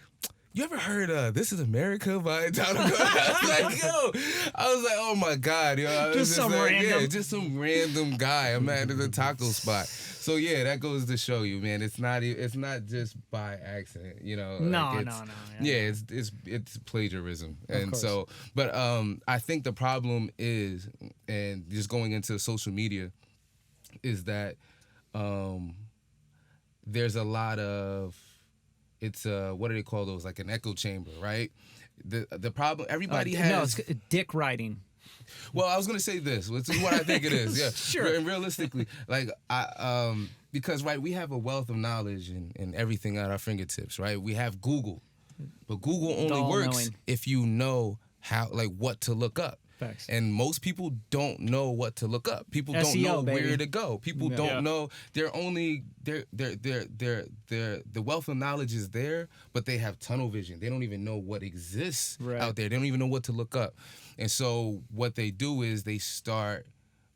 "You ever heard "This Is America" by Dabo Swinney?" I was like, "Oh my God, yo!" I was Just some like, random- yeah, just some random guy. I'm at the taco spot. So yeah, that goes to show you, man. It's not just by accident, you know. No, like no. Yeah, it's plagiarism, and course. so, but I think the problem is, and just going into social media, is that there's a lot of, it's what do they call those? Like an echo chamber, right? The problem, everybody has. No, it's dick riding. Well, I was gonna say this. This is what I think it is. Yeah, Sure. And realistically, like because right, we have a wealth of knowledge and everything at our fingertips, right? We have Google, but Google only All works knowing. if you know how, like, what to look up. Facts. And most people don't know what to look up. People don't SEO, know baby. where to go. People Yeah. don't know. They're only the wealth of knowledge is there, but they have tunnel vision. They don't even know what exists Right. out there. They don't even know what to look up. And so what they do is they start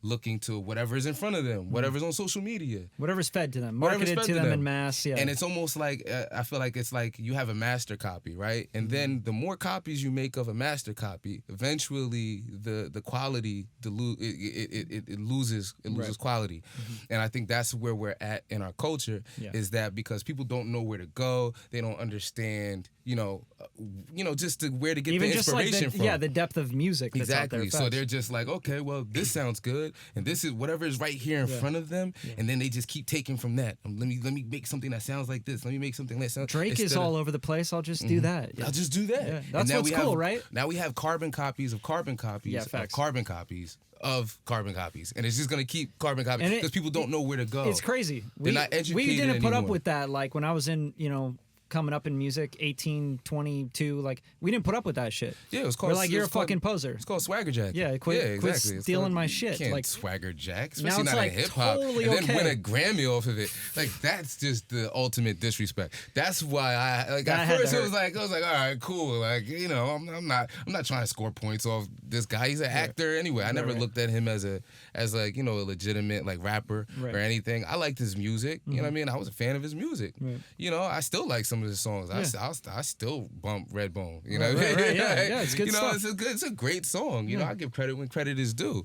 looking to whatever's in front of them, whatever's on social media. Whatever's fed to them, Whatever's marketed fed to to them them. in mass. Yeah. And it's almost like, I feel like it's like you have a master copy, right? And then the more copies you make of a master copy, eventually the quality it loses Right. quality. And I think that's where we're at in our culture, Yeah. is that because people don't know where to go, they don't understand, just where to get even the just like inspiration from. the depth of music that's out there. Exactly. So Facts. they're just like, okay, well, this sounds good. and this is whatever is right here in front of them, and then they just keep taking from that. Let me make something that sounds like this. Let me make something that sounds. Drake is all over the place. I'll just do that. I'll just do that. Yeah. That's what's cool, right? Now we have carbon copies of carbon copies of carbon copies of carbon copies, and it's just gonna keep carbon copies because people don't know where to go. It's crazy. They're not educated We didn't put up anymore. with that. Like when I was in, coming up in music, 18, 22, like we didn't put up with that shit. Yeah, it was called. We're like, you're a fucking poser. It's called swagger jack. Yeah, quit exactly. stealing my shit. You can't like swagger jack, now especially it's not like in hip hop, totally and then okay. win a Grammy off of it. Like that's just the ultimate disrespect. That's why at first it was like all right, cool. Like I'm not trying to score points off this guy. He's an actor anyway. I never looked at him as a legitimate like rapper or anything. I liked his music. You know what I mean? I was a fan of his music. Right. I still like some of his songs. I still bump Redbone. You know, right, yeah, it's good stuff. It's a great song. You know, I give credit when credit is due,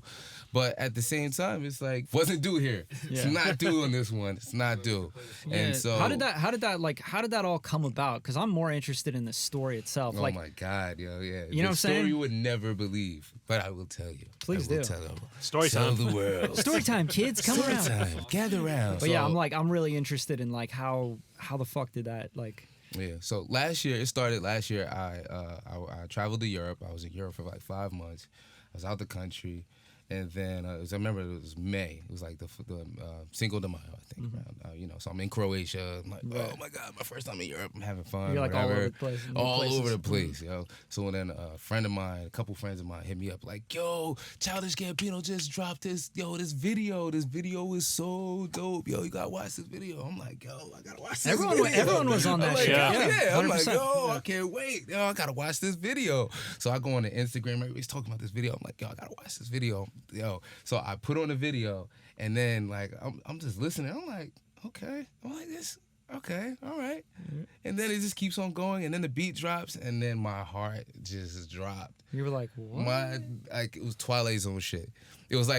but at the same time, it's like wasn't due here. It's not due on this one. It's not due. Yeah. And so how did that all come about? Because I'm more interested in the story itself. Oh my God, yo, yeah. You know what I'm saying? Story you would never believe, but I will tell you. Please do. Story Tell time. the world. Story time, kids, come Story around. time. Gather around. But yeah, I'm really interested in like how the fuck did that like. Yeah. So it started last year. I traveled to Europe. I was in Europe for like 5 months. I was out the country. And then I remember it was May. It was like the Cinco de Mayo, I think. Around, so I'm in Croatia. I'm like, oh my God, my first time in Europe. I'm having fun. You're like all whatever. over the place. All over the place, yo. So then a couple friends of mine hit me up like, yo, Childish Gambino just dropped this video. This video is so dope. Yo, you gotta watch this video. I'm like, yo, I gotta watch this video. Everyone was on that shit. Yeah. I'm like, 100%. yo, I can't wait. Yo, I gotta watch this video. So I go on to Instagram. Everybody's talking about this video. I'm like, yo, I gotta watch this video. Yo, so I put on the video, and then like I'm just listening. I'm like, okay, I'm like this, okay, all right, and then it just keeps on going, and then the beat drops, and then my heart just dropped. You were like, what? It was Twilight Zone shit. It was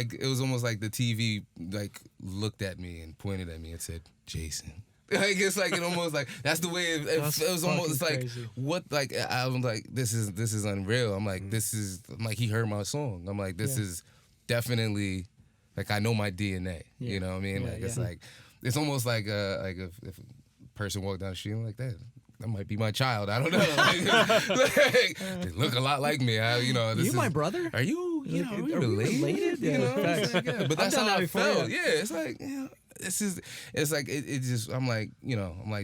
almost like the TV like looked at me and pointed at me and said, Jason. Like it's like it almost like that's the way it was almost like crazy. what like I'm like this is unreal. I'm like I'm like he heard my song. I'm like this is definitely like I know my DNA. Yeah. You know what I mean? Yeah, Like it's like it's almost like if a person walked down the street I'm like that might be my child. I don't know. Like, they look a lot like me. This my brother? Are you? Are we Are we related? You know, Yeah, it's like, but that's done how that I before, felt. yeah. Yeah, it's like it's like it just I'm like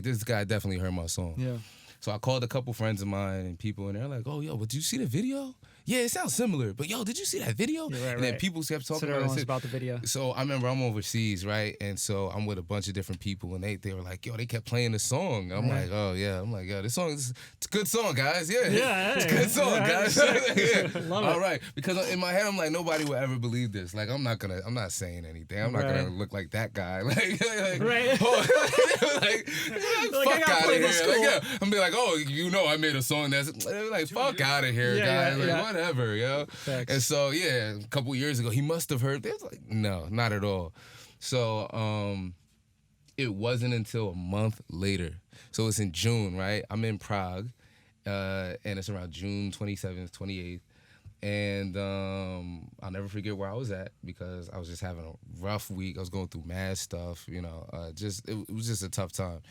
this guy definitely heard my song. Yeah. So I called a couple friends of mine and people, and they're like, "Oh, yo, but did you see the video? Yeah, it sounds similar, but yo, did you see that video?" Yeah, right, and then right. people kept talking So about everyone's it. about the video. So I remember I'm overseas, right? And so I'm with a bunch of different people, and they were like, "Yo," they kept playing the song. I'm like, "Oh yeah," I'm like, "Yo, this song it's a good song, guys. Yeah, it's a good song, guys. Yeah. Love it. All right." Because in my head, I'm like, nobody will ever believe this. Like, I'm not saying anything. I'm not Right. gonna look like that guy. Like Right. like, I fuck gotta out of play here. this Like, school. yeah. I'm be like, "Oh, I made a song that's like, fuck out of here, Yeah, guys. yeah, Like, whatever, yo." Facts. And so yeah, a couple years ago, he must have heard. It was like, no, not at all. So it wasn't until a month later. So it's in June, right? I'm in Prague, and it's around June 27th, 28th. And I'll never forget where I was at because I was just having a rough week. I was going through mad stuff, it was just a tough time.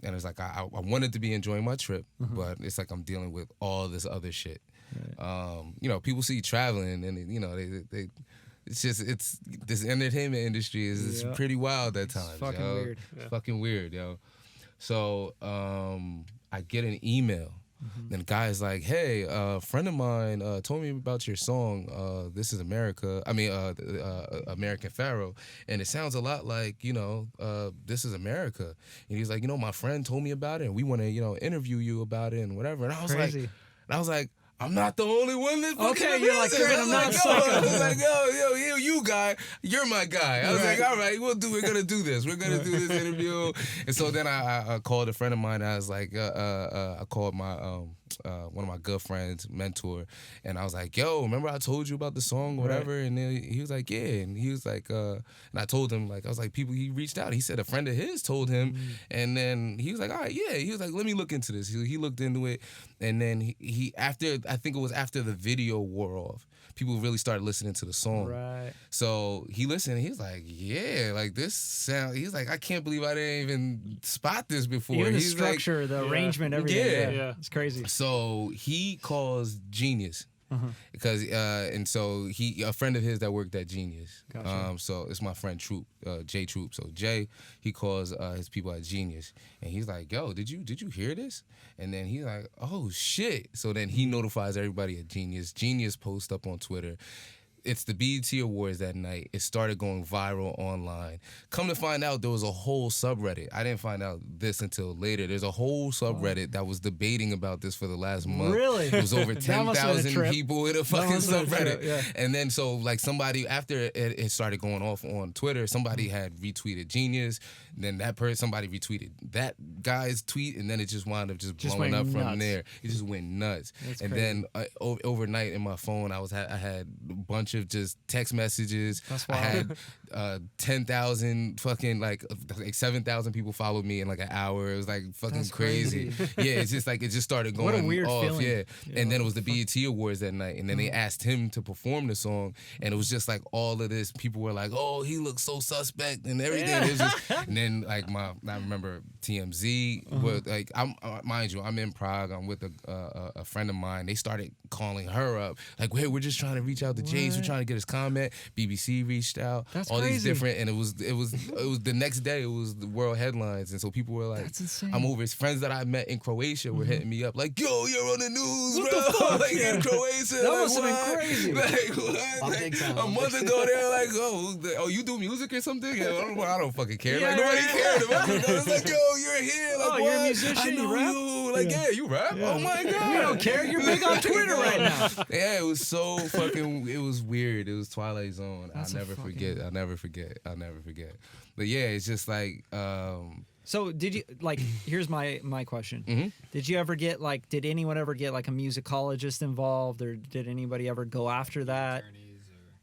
And it's like I wanted to be enjoying my trip, but it's like I'm dealing with all this other shit. Right. People see you traveling, and they it's this entertainment industry is pretty wild at times. It's fucking weird. It's fucking weird, yo. So I get an email. And the guy's like, "Hey, a friend of mine told me about your song, This Is America. American Pharaoh. And it sounds a lot like, This Is America." And he's like, "My friend told me about it, and we want to, interview you about it and whatever." And I was like, I'm not the only one that fucking Okay, you're like, amazing. "Great, I'm not psycho." I was like, yo, you guy, you're my guy. I was like, all right, we're gonna do this. We're gonna do this interview. And so then I called a friend of mine. I was like, I called my one of my good friends, mentor, and I was like, "Yo, remember I told you about the song, whatever?" Right. And then he was like, "Yeah," and he was like, and I told him, like, I was like, he reached out. He said a friend of his told him, and then he was like, "All right, yeah." He was like, "Let me look into this." He looked into it, and then he after, I think it was after the video wore off. people really started listening to the song. Right. So he listened and he was like, yeah, like this sound, he's like, I can't believe I didn't even spot this before. Even the He's structure, like, the arrangement, everything. Yeah. It's crazy. So he calls Genius. Because and so a friend of his that worked at Genius. Gotcha. So it's my friend Troop, Jay Troop. So Jay, he calls his people at Genius, and he's like, "Yo, did you hear this?" And then he's like, "Oh shit!" So then he notifies everybody at Genius. Genius posts up on Twitter. It's the BET Awards that night. It started going viral online. Come to find out, there was a whole subreddit. I didn't find out this until later. There's a whole subreddit that was debating about this for the last month. Really? It was over That must have been a 10,000 trip. people in a fucking must have been a subreddit. trip, yeah. And then so like somebody, after it started going off on Twitter, somebody had retweeted Genius. Then somebody retweeted that guy's tweet, and then it just wound up just blowing went up nuts. from there. It just went nuts. That's and crazy. then overnight in my phone, I had a bunch of just text messages. That's I wild. had 10,000 fucking like 7,000 people followed me in like an hour. It was like fucking That's crazy. Yeah, it's just like it just started going What a weird off. feeling. Yeah. Yeah, And then it what was the BET Awards that night, and then they asked him to perform the song, and it was just like all of this. People were like, "Oh, he looks so suspect," and everything. Yeah. It was just, and then like I remember TMZ. Was, like mind you, I'm in Prague. I'm with a friend of mine. They started calling her up, like, "Hey, we're just trying to reach out to Jase. We're What? trying to get his comment." BBC reached out. That's all these crazy. different, and it was the next day. It was the world headlines, and so people were like, That's insane. "I'm over." His friends that I met in Croatia were hitting me up, like, "Yo, you're on the news, What bro!" the fuck? Like Yeah. in Croatia. That like, must have been what? crazy. Like what? I'm Like, big time. a month ago, they're like, "Oh, you do music or something?" Yeah, I don't fucking care. Yeah, like nobody yeah. cared about it. It's like, "Yo, you're here. Like, Oh, what? you're a musician, I you know rap? you. Like, yeah, you rap. Oh my god, We don't care. You're big on Twitter right now. Yeah, it was so fucking. It was weird. It was Twilight Zone. That's I'll a never fucking- forget. I'll never forget. But yeah, it's just like. So did you like? Here's my question. Mhm. Did you ever get like? Did anyone ever get like a musicologist involved, or did anybody ever go after that?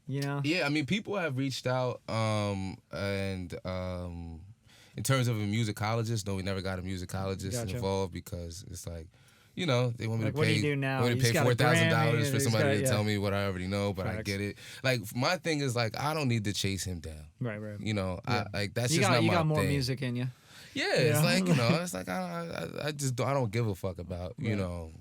You know? Yeah, I mean, people have reached out, in terms of a musicologist, no, we never got a musicologist Gotcha. involved because it's like, you know, they want me Like, to what do pay. you do now? Want me You to just pay got a Grammy, $4,000 and for you somebody just to got- tell me what I already know, but I Facts. get it. Like my thing is like I don't need to chase him down. Right. You know, Yeah. I like that's You just got not my more thing. music in you. Yeah, it's Yeah. like, you know, it's like I just I don't give a fuck about, you Right. know,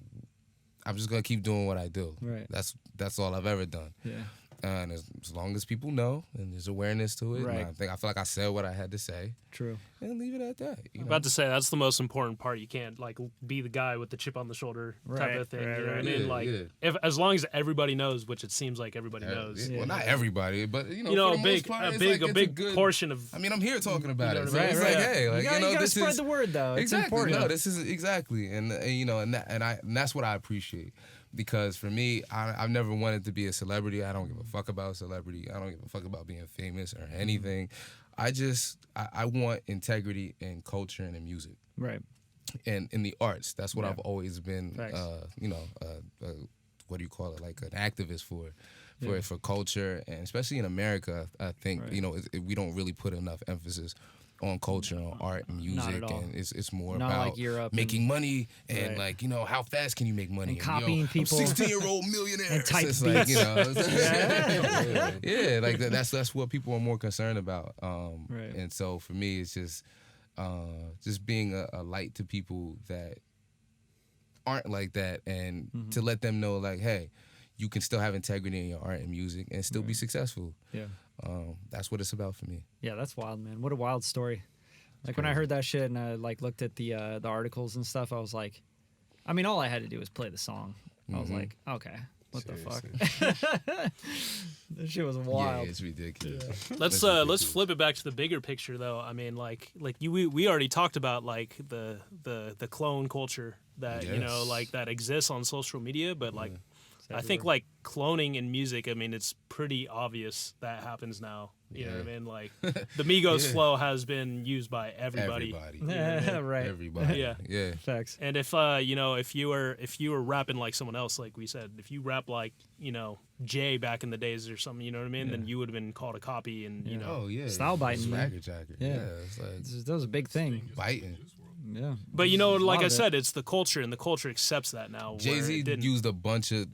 I'm just gonna keep doing what I do. Right. That's all I've ever done. Yeah. And as long as people know and there's awareness to it, Right. and I feel like I said what I had to say, True. and leave it at that. You know? About to say that's the most important part. You can't like be the guy with the chip on the shoulder type Right, of thing. right, You know what I right. mean? Yeah, Like yeah. if as long as everybody knows, which it seems like everybody knows. Well, not everybody, but you know, You know, for a the big, most part, a it's big, like, a it's big good, portion of. I mean, I'm here talking about You know it. what So I mean? it's Right, like, right. hey, like, you gotta this spread is the word though. It's exactly. important. No, this is exactly, and you know, and that's what I appreciate. Because for me, I've never wanted to be a celebrity. I don't give a fuck about celebrity. I don't give a fuck about being famous or anything. I want integrity in culture and in music Right. and in the arts. That's what Yeah. I've always been, Facts. what do you call it? Like an activist for Yeah. for culture, and especially in America, I think Right. you know we don't really put enough emphasis on culture, on art and music, all. and it's more Not about like Europe making money and Right. like, you know, how fast can you make money? And copying people. 16-year-old millionaire. And type It's like, you know, Yeah. yeah, like that's what people are more concerned about. Right. And so for me, it's just being a light to people that aren't like that, and Mm-hmm. to let them know like, hey, you can still have integrity in your art and music and still be successful. Yeah. That's what it's about for me. Yeah, that's wild, man. What a wild story. Like when I heard that shit and I like looked at the articles and stuff, I was like, I mean, all I had to do was play the song. I was Mhm. like, okay, what Seriously. the fuck? That shit was wild. Yeah, it's ridiculous. Let's That's ridiculous. let's flip it back to the bigger picture though. I mean, like we already talked about like the clone culture that you know Yes. like that exists on social media, but like I everywhere. think like cloning in music, I mean, it's pretty obvious that happens now. You know what I Yeah. mean? Like the Migos Yeah. flow has been used by everybody. Yeah, right. Everybody. Yeah. Yeah. Facts. And if you know, if you were rapping like someone else, like we said, if you rap like, you know, Jay back in the days or something, you know what I mean, then you would have been called a copy and you know. Oh yeah. Style biting, man. Swagger jacket. Yeah. Yeah. It's like That was a big thing. biting. Yeah. But you know, There's a like lot I of it. said, it's the culture, and the culture accepts that now. where Jay-Z it didn't. used a bunch of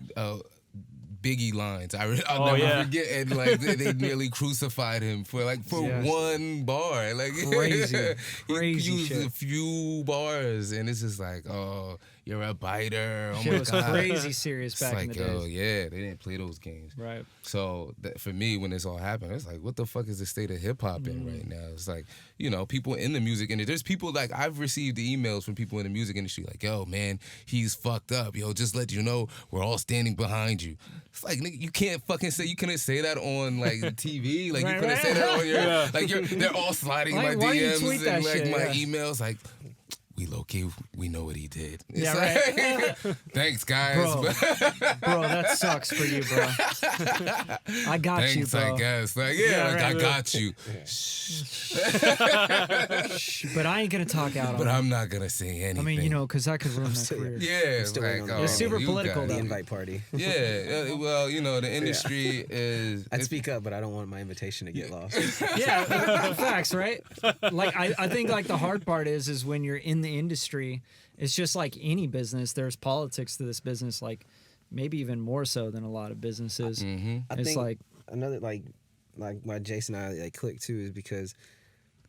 Biggie lines. I'll never forget. And like they nearly crucified him for one bar. Like crazy he used shit. a few bars, and it's just like, oh, you're a biter. Oh Shit my was god, crazy serious it's back like, in the days. oh yeah, they didn't play those games. Right. So for me, when this all happened, it's like, what the fuck is the state of hip hop in right now? It's like, you know, people in the music industry. There's people like I've received emails from people in the music industry like, yo, man, he's fucked up. Yo, just let you know, we're all standing behind you. It's like, nigga, you can't fucking say, you couldn't say that on like TV. Like you couldn't say that on your, like they're all sliding Like, my why you DMs tweet that and like shit? my Yeah. emails. Like, we low-key, we know what he did. It's Yeah, like, thanks, guys. Bro, that sucks for you, bro. I got Thanks, you, bro. I guess. Like, I got you. But I ain't gonna talk out on But it. I'm not gonna say anything. I mean, you know, because that could ruin my career. Yeah, still like, waiting on oh, It's super you political, got The though. it. invite party. Yeah, well, you know, the industry is. I'd speak up, but I don't want my invitation to get lost. Yeah, facts, right? Like I think like the hard part is when you're in the industry, it's just like any business. There's politics to this business, like maybe even more so than a lot of businesses. I It's think like another like why Jason and I like click too is because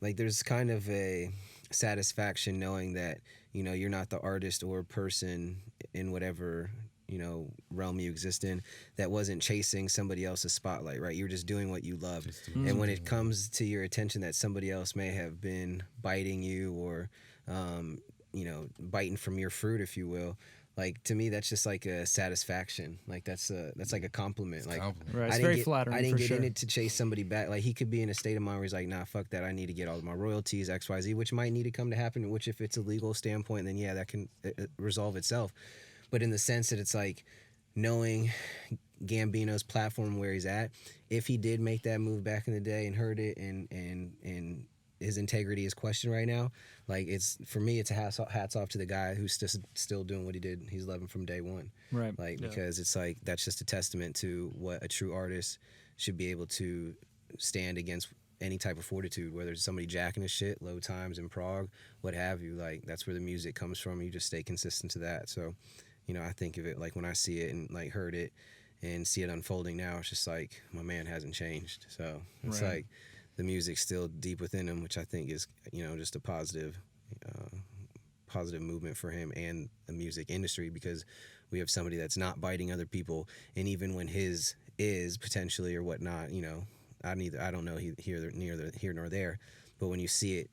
like there's kind of a satisfaction knowing that, you know, you're not the artist or person in whatever, you know, realm you exist in that wasn't chasing somebody else's spotlight, right? You're just doing what you love. And when it comes to your attention that somebody else may have been biting you or you know, biting from your fruit, if you will, like to me that's just like a satisfaction. Like that's like a compliment. Like right, it's very flattering. I didn't for get sure. in it to chase somebody back. Like he could be in a state of mind where he's like, nah, fuck that. I need to get all of my royalties, XYZ, which might need to come to happen, which if it's a legal standpoint, then yeah, that can resolve itself. But in the sense that it's like knowing Gambino's platform where he's at, if he did make that move back in the day and heard it and his integrity is questioned right now, like it's for me it's a hats off to the guy who's just still doing what he did. He's loving from day one, Right. like because it's like that's just a testament to what a true artist should be able to stand against any type of fortitude, whether it's somebody jacking his shit, low times in Prague, what have you. Like that's where the music comes from. You just stay consistent to that. So, you know, I think of it like when I see it and like heard it and see it unfolding now, it's just like my man hasn't changed. So it's Right. like the music's still deep within him, which I think is, you know, just a positive movement for him and the music industry, because we have somebody that's not biting other people, and even when his is potentially or whatnot, you know, I don't know here nor there, but when you see it,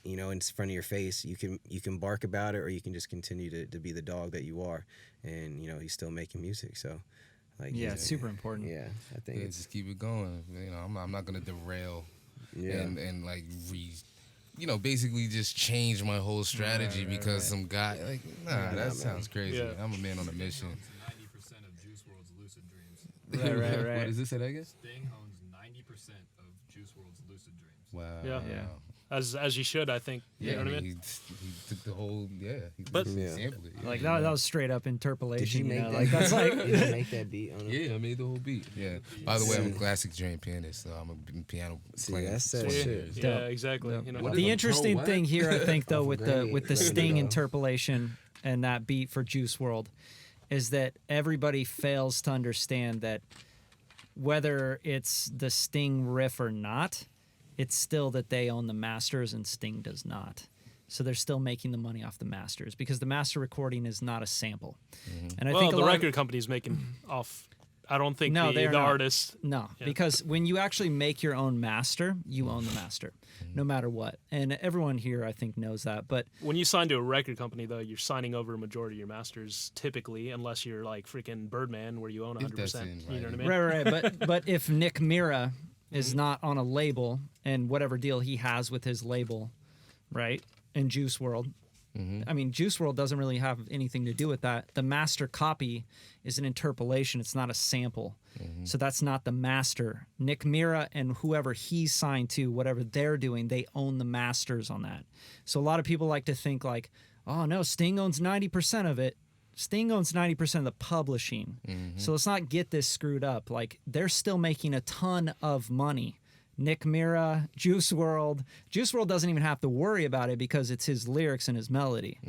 you know, in front of your face, you can bark about it, or you can just continue to be the dog that you are, and you know he's still making music, so. Like, Yeah, it's super important. Yeah, I think Yeah, it's just keep it going. You know, I'm not gonna derail yeah. and like you know, basically just change my whole strategy because some guy like that sounds crazy. Yeah. I'm a man on a mission. 90% of Juice WRLD's lucid dreams. Right. What is this? Say that again? Sting owns 90% of Juice WRLD's lucid dreams. Wow. Yeah. As you should, I think. Yeah, You know what I mean? He took the whole he But- sampled it. Like yeah. that was straight up interpolation. Did you make know? that? Like that's like Did you make that beat on it? Yeah, I made the whole beat. Yeah. By the way, I'm a classic trained pianist, so I'm a piano See, player. that's for that 20 shit. years. Yeah, Dope. exactly. Dope. You know, What the is a interesting pro thing what? here, I think, though, Off with a the grenade. with the Ready to Sting go. interpolation and that beat for Juice WRLD, is that everybody fails to understand that whether it's the Sting riff or not, it's still that they own the masters and Sting does not. So they're still making the money off the masters because the master recording is not a sample. And I well, think a the lot of- record company's making off. I don't think No, the they're not. artist. No, Yeah. because when you actually make your own master, you own the master, no matter what. And everyone here, I think, knows that. But When you sign to a record company, though, you're signing over a majority of your masters, typically, unless you're like freaking Birdman, where you own If that's 100%. in You know what I mean? right. But if Nick Mira is not on a label and whatever deal he has with his label, right, in Juice WRLD. I mean, Juice WRLD doesn't really have anything to do with that. The master copy is an interpolation. It's not a sample. So that's not the master. Nick Mira and whoever he's signed to, whatever they're doing, they own the masters on that. So a lot of people like to think like, oh, no, Sting owns 90% of it. Sting owns 90% of the publishing. So let's not get this screwed up. Like, they're still making a ton of money. Nick Mira, Juice WRLD. Juice WRLD doesn't even have to worry about it because it's his lyrics and his melody.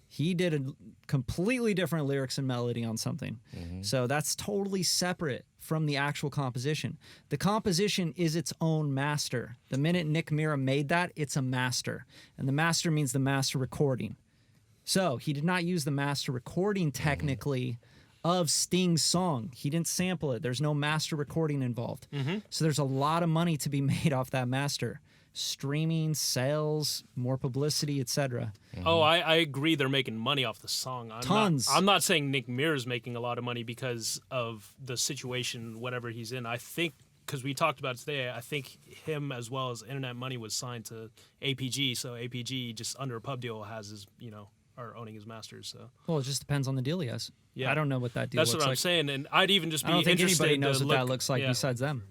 He did a completely different lyrics and melody on something. So that's totally separate from the actual composition. The composition is its own master. The minute Nick Mira made that, it's a master. And the master means the master recording. So he did not use the master recording technically of Sting's song. He didn't sample it. There's no master recording involved. So there's a lot of money to be made off that master. Streaming, sales, more publicity, etc. Oh, I agree. They're making money off the song. Tons. I'm not saying Nick Mira's making a lot of money because of the situation, whatever he's in. I think, because we talked about it today, I think him as well as Internet Money was signed to APG. So APG, just under a pub deal, has his, are owning his masters. So. Well, it just depends on the deal he has. Yeah. I don't know what that deal That's looks what I'm like. saying. And I'd even just be I don't think interested anybody knows to what that look- looks like yeah. besides them.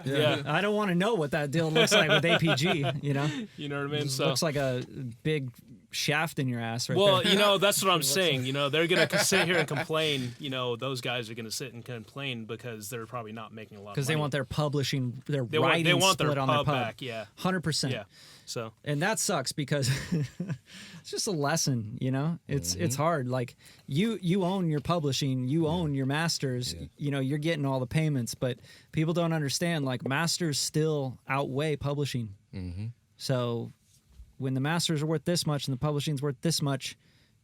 Yeah. I don't want to know what that deal looks like with APG, You know what I mean? It So looks like a big shaft in your ass right well, there. that's what I'm saying. They're going to sit here and complain. Those guys are going to sit and complain because they're probably not making a lot of money. Because they want their publishing, their they writing want split their on their pub pub. back. Yeah. 100%. Yeah. So And that sucks because it's just a lesson, It's hard. Like you own your publishing, you own your masters, you're getting all the payments, but people don't understand like masters still outweigh publishing. So when the masters are worth this much and the publishing's worth this much,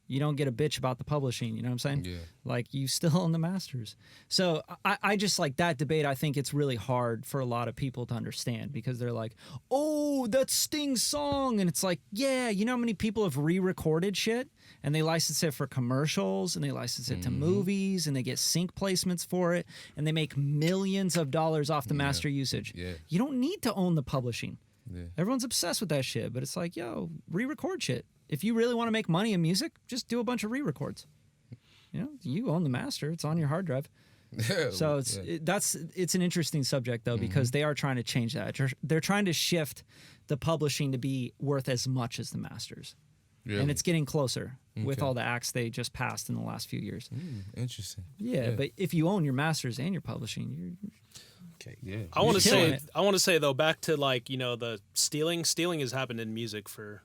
you don't get a bitch about the publishing, you know what I'm saying? Yeah. Like you still own the masters. So I just like that debate. I think it's really hard for a lot of people to understand because they're like, oh, that's Sting's song. And it's like, yeah, you know how many people have re-recorded shit and they license it for commercials and they license it to movies and they get sync placements for it and they make millions of dollars off the master usage. Yeah. You don't need to own the publishing. Yeah. Everyone's obsessed with that shit, but it's like, yo, re-record shit. If you really want to make money in music, just do a bunch of re-records. You own the master. It's on your hard drive. So it's an interesting subject though because they are trying to change that. They're trying to shift the publishing to be worth as much as the masters, and it's getting closer with all the acts they just passed in the last few years. Interesting. Yeah, but if you own your masters and your publishing, you're Okay. Yeah. I want to killing say it. though, back to like the stealing. Stealing has happened in music for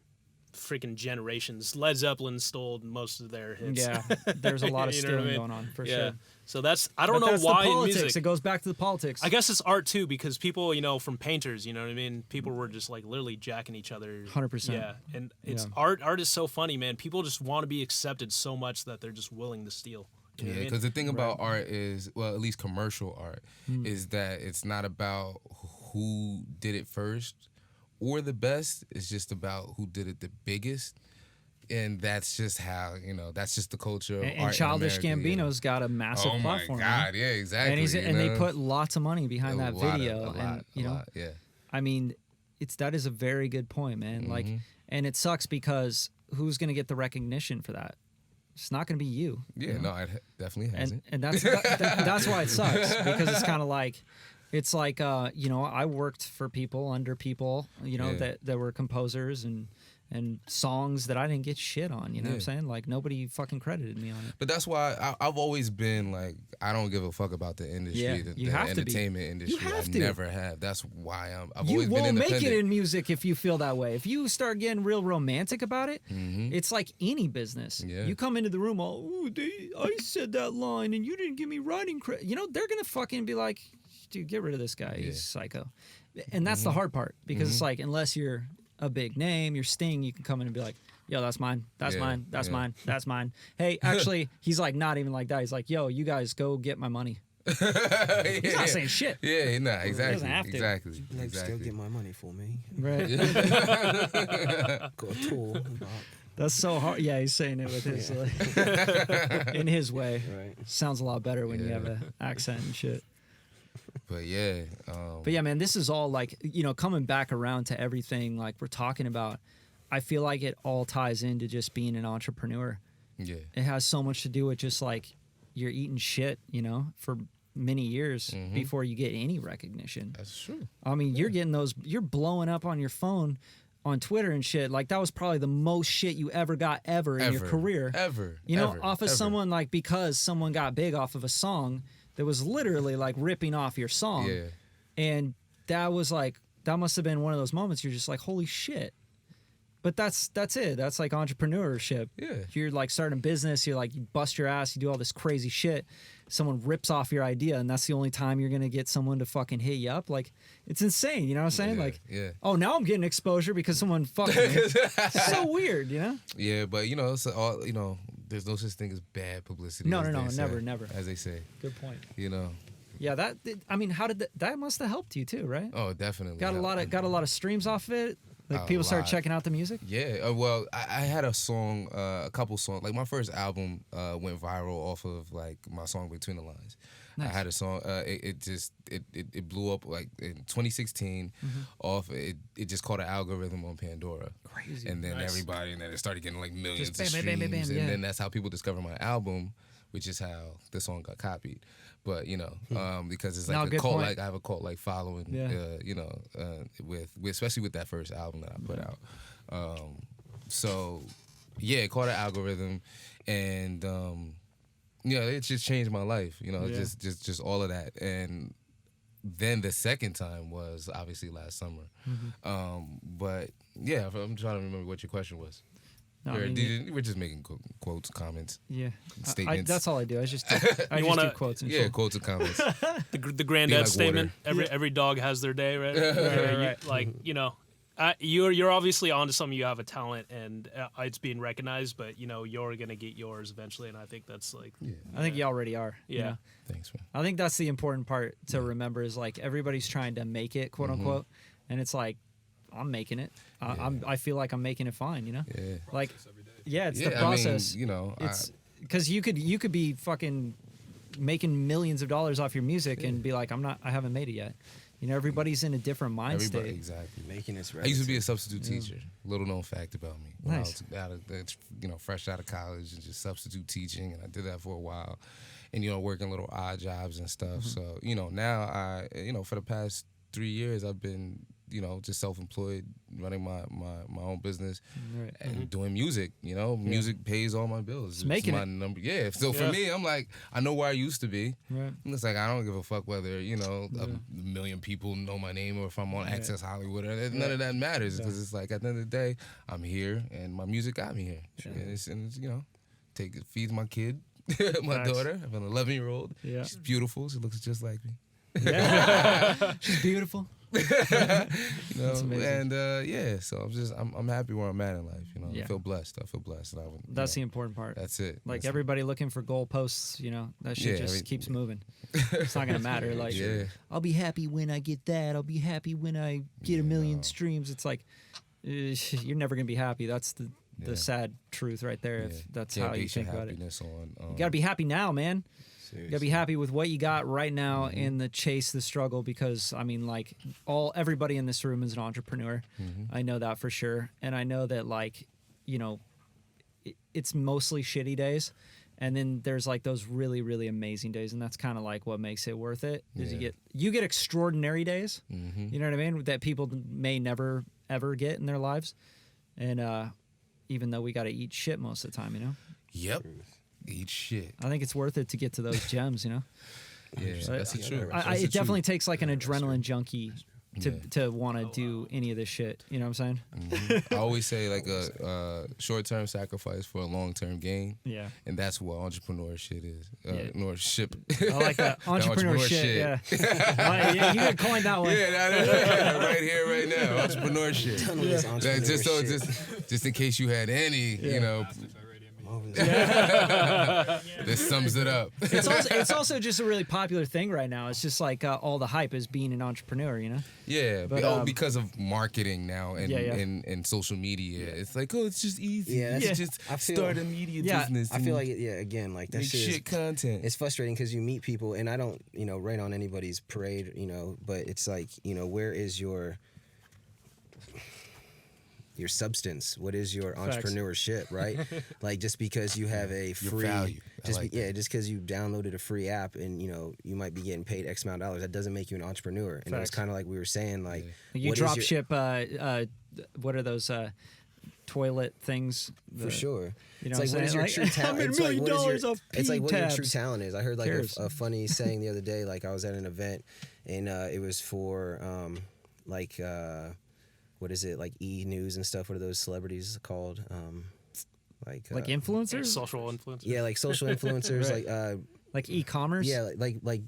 freaking generations. Led Zeppelin stole most of their hits. yeah. There's a lot of You know what I stealing mean? going on for Yeah. sure. So I don't But know that's why the in politics. music. It goes back to the politics. I guess it's art too because people, from painters, you know what I mean? People were just like literally jacking each other. 100%. Yeah. And it's Yeah. art is so funny, man. People just want to be accepted so much that they're just willing to steal. You know Yeah, what I mean? because the thing about art is, well, at least commercial art, is that it's not about who did it first or the best. It's just about who did it the biggest. And that's just how, that's just the culture of art and in Childish America, Gambino's got a massive Oh my platform. God, yeah, exactly. And they put lots of money behind that A lot, video. yeah. I mean, that is a very good point, man. Like, and it sucks because who's going to get the recognition for that? It's not going to be you. Yeah, you know? no, it definitely hasn't. And that's why it sucks because it's kind of like, it's like, I worked for people under people, that were composers and songs that I didn't get shit on. You know what I'm saying? Like nobody fucking credited me on it. But that's why I've always been like, I don't give a fuck about the industry, Yeah, the you have to be. entertainment industry. You have I to. never have. That's why I've You always been won't make independent. it in music if you feel that way. If you start getting real romantic about it, it's like any business. Yeah. You come into the room all, I said that line and you didn't give me writing credit. They're gonna fucking be like, dude, get rid of this guy. He's psycho. And that's the hard part because it's like unless you're a big name, you're Sting, you can come in and be like, yo, that's mine. That's mine. That's mine. That's mine. Hey, actually, he's like not even like that. He's like, yo, you guys go get my money. He's not saying shit. Yeah, no, exactly. doesn't have to. Exactly. Like, still Exactly. get my money for me. Right. Go a tool. That's so hard. Yeah, he's saying it with his like, in his way. Right. Sounds a lot better when you have an accent and shit. But yeah. But yeah, man, this is all like, coming back around to everything like we're talking about. I feel like it all ties into just being an entrepreneur. Yeah. It has so much to do with just like you're eating shit, for many years before you get any recognition. That's true. I mean, you're getting you're blowing up on your phone on Twitter and shit. Like that was probably the most shit you ever got in your career. Ever. Off of someone like because someone got big off of a song that was literally like ripping off your song. Yeah. And that was like, that must have been one of those moments you're just like, holy shit. But that's it. That's like entrepreneurship. Yeah. You're like starting a business. You're like, you bust your ass. You do all this crazy shit. Someone rips off your idea, and that's the only time you're gonna get someone to fucking hit you up. Like, it's insane. You know what I'm saying? Yeah, Like, yeah. oh, now I'm getting exposure because someone fucked me. It's so weird, you know? Yeah, but you know, it's all, you know, there's no such thing as bad publicity. No, as no, they say, never. As they say, Good point. you know. Yeah, I mean, how did that must have helped you too, right? Oh, definitely. Got a lot of streams off of it. Like A people started lot. checking out the music. Yeah, well, I had a song, a couple songs. Like my first album went viral off of like my song Between the Lines. Nice. I had a song. It blew up like in 2016. Off it just caught an algorithm on Pandora. Crazy. And then Nice. everybody, and then it started getting like millions Just of bam, bam, streams. bam, bam, yeah. And then that's how people discovered my album, which is how the song got copied. But you know, because it's No, like a good cult, point. like I have a cult like following. Yeah. You know, with especially with that first album that I put out. So yeah, it caught an algorithm, and yeah, it just changed my life. You know, Yeah. just all of that. And then the second time was obviously last summer. But yeah, I'm trying to remember what your question was. No, I mean, We're just making quotes, comments, yeah. statements. That's all I do. I just do wanna- quotes and yeah, shit. quotes and comments. The granddad like statement. water. Every dog has their day, right? Right. Like, you know, you're obviously onto something. You have a talent, and it's being recognized. But you know, you're gonna get yours eventually, and I think that's like, I think you already are. you Yeah. know? Thanks, man. I think that's the important part to remember is like everybody's trying to make it, quote unquote, and it's like I'm making it. I feel like I'm making it fine. You know, Yeah. like Every day. yeah, it's Yeah, the I mean, process. you know, It's because you could be fucking making millions of dollars off your music and be like, I haven't made it yet. You know, everybody's in a different mind everybody state. exactly. Making it. I used to be a substitute teacher. Little known fact about me. When Nice. I was fresh out of college and just substitute teaching, and I did that for a while, and working little odd jobs and stuff. So now I for the past 3 years I've been just self-employed, running my own business Right. and doing music. Music pays all my bills. It's making my it. number. Yeah. So Yeah. for me, I'm like, I know where I used to be. Right. And it's like I don't give a fuck whether a million people know my name or if I'm on Access Hollywood. None of that matters because it's like at the end of the day, I'm here and my music got me here. And it's feeds my kid, my Facts. daughter. I have an 11-year-old. Yeah. She's beautiful. She looks just like me. She's beautiful. amazing. And so I'm happy where I'm at in life. Yeah. I feel blessed. And That's the important part. that's it. Like That's everybody looking for goalposts, that shit Yeah, just I mean- keeps moving. It's not gonna matter. Like, Yeah. I'll be happy when I get that. I'll be happy when I get a million streams. It's like you're never gonna be happy. That's the Yeah. sad truth right there. If that's Can't how you base your think about it, happiness on. you gotta be happy now, man. You gotta be happy with what you got right now Mm-hmm. in the chase, the struggle. Because I mean, like everybody in this room is an entrepreneur. Mm-hmm. I know that for sure, and I know that it's mostly shitty days, and then there's like those really, really amazing days, and that's kind of like what makes it worth it. Is Yeah. you get extraordinary days. Mhm. You know what I mean? That people may never ever get in their lives, and even though we got to eat shit most of the time, Yep. Eat shit. I think it's worth it to get to those gems. Yeah, that's the truth. It definitely takes like an adrenaline junkie to want to do any of this shit. You know what I'm saying? I always say like a short-term sacrifice for a long-term gain. Yeah. And that's what entrepreneurship is. Yeah. Entrepreneurship. I like that. Entrepreneur shit. Yeah. Yeah, you could coin that one. Yeah, right here, right now. Entrepreneurship. Done with this That- entrepreneur shit. just in case you had any, Masters by Radium. this sums it up. It's also just a really popular thing right now. It's just like all the hype is being an entrepreneur, Yeah, But, because of marketing now and, Yeah, yeah. and social media. It's like, it's just easy. Yeah, You that's- just I feel- start a media Yeah, business. I and feel like again, like that make shit. shit content. It's frustrating because you meet people, and I don't, rain on anybody's parade, but it's like, where is your substance? What is your Facts. entrepreneurship, right? Like just because you have a free value. I like that. just because you downloaded a free app and you might be getting paid X amount of dollars, that doesn't make you an entrepreneur. And it's Facts. kind of like we were saying, like You what is drop your- ship. What are those toilet things? for sure. You know It's like, what I'm what is your saying? true Like, talent? I made It's like, $1 what is million your, off it's like what your true P-tabs. talent is. I heard like Cares. a funny saying the other day. Like I was at an event and it was for what is it, like E-News and stuff? What are those celebrities called? Like influencers? Social influencers. Yeah, like social influencers, Right. Like e-commerce? yeah, like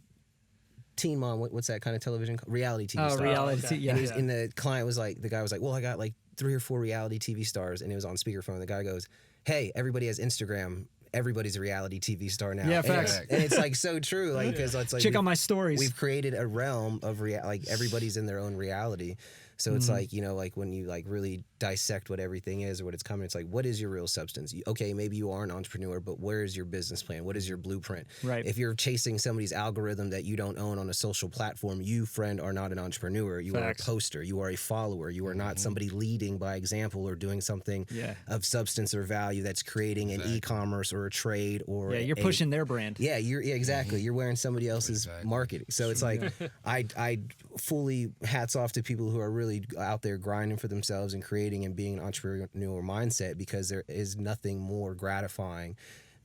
Teen Mom. What's that kind of television? Reality TV. Oh, stars. reality. okay. Yeah. And the client was like, the guy was like, well, I got like 3 or 4 reality TV stars, and it was on speakerphone. The guy goes, hey, everybody has Instagram. Everybody's a reality TV star now. Yeah, And facts. it's like so true, like because it's like Check out my stories. we've created a realm of like everybody's in their own reality. So it's like, you know, like when you like really dissect what everything is or what it's coming, it's like, what is your real substance? Okay, maybe you are an entrepreneur, but where is your business plan? What is your blueprint? Right. If you're chasing somebody's algorithm that you don't own on a social platform, you, friend, are not an entrepreneur. You Facts. are a poster. You are a follower. You are not somebody leading by example or doing something Yeah. of substance or value that's creating an e-commerce or a trade or Yeah, you're pushing their brand. yeah, exactly. You're wearing somebody else's marketing. So it's like I fully hats off to people who are really out there grinding for themselves and creating and being an entrepreneurial mindset, because there is nothing more gratifying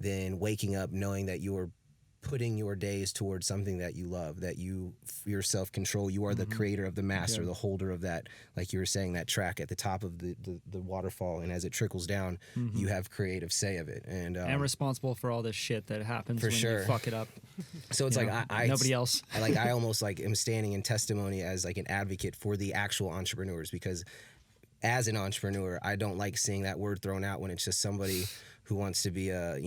than waking up knowing that you are putting your days towards something that you love, that you yourself control. You are the creator of the master, the holder of that, like you were saying, that track at the top of the waterfall, and as it trickles down, you have creative say of it. And responsible for all this shit that happens For when sure. you fuck it up. so it's You like know, I nobody else. I almost like am standing in testimony as like an advocate for the actual entrepreneurs, because as an entrepreneur, I don't like seeing that word thrown out when it's just somebody who wants to be a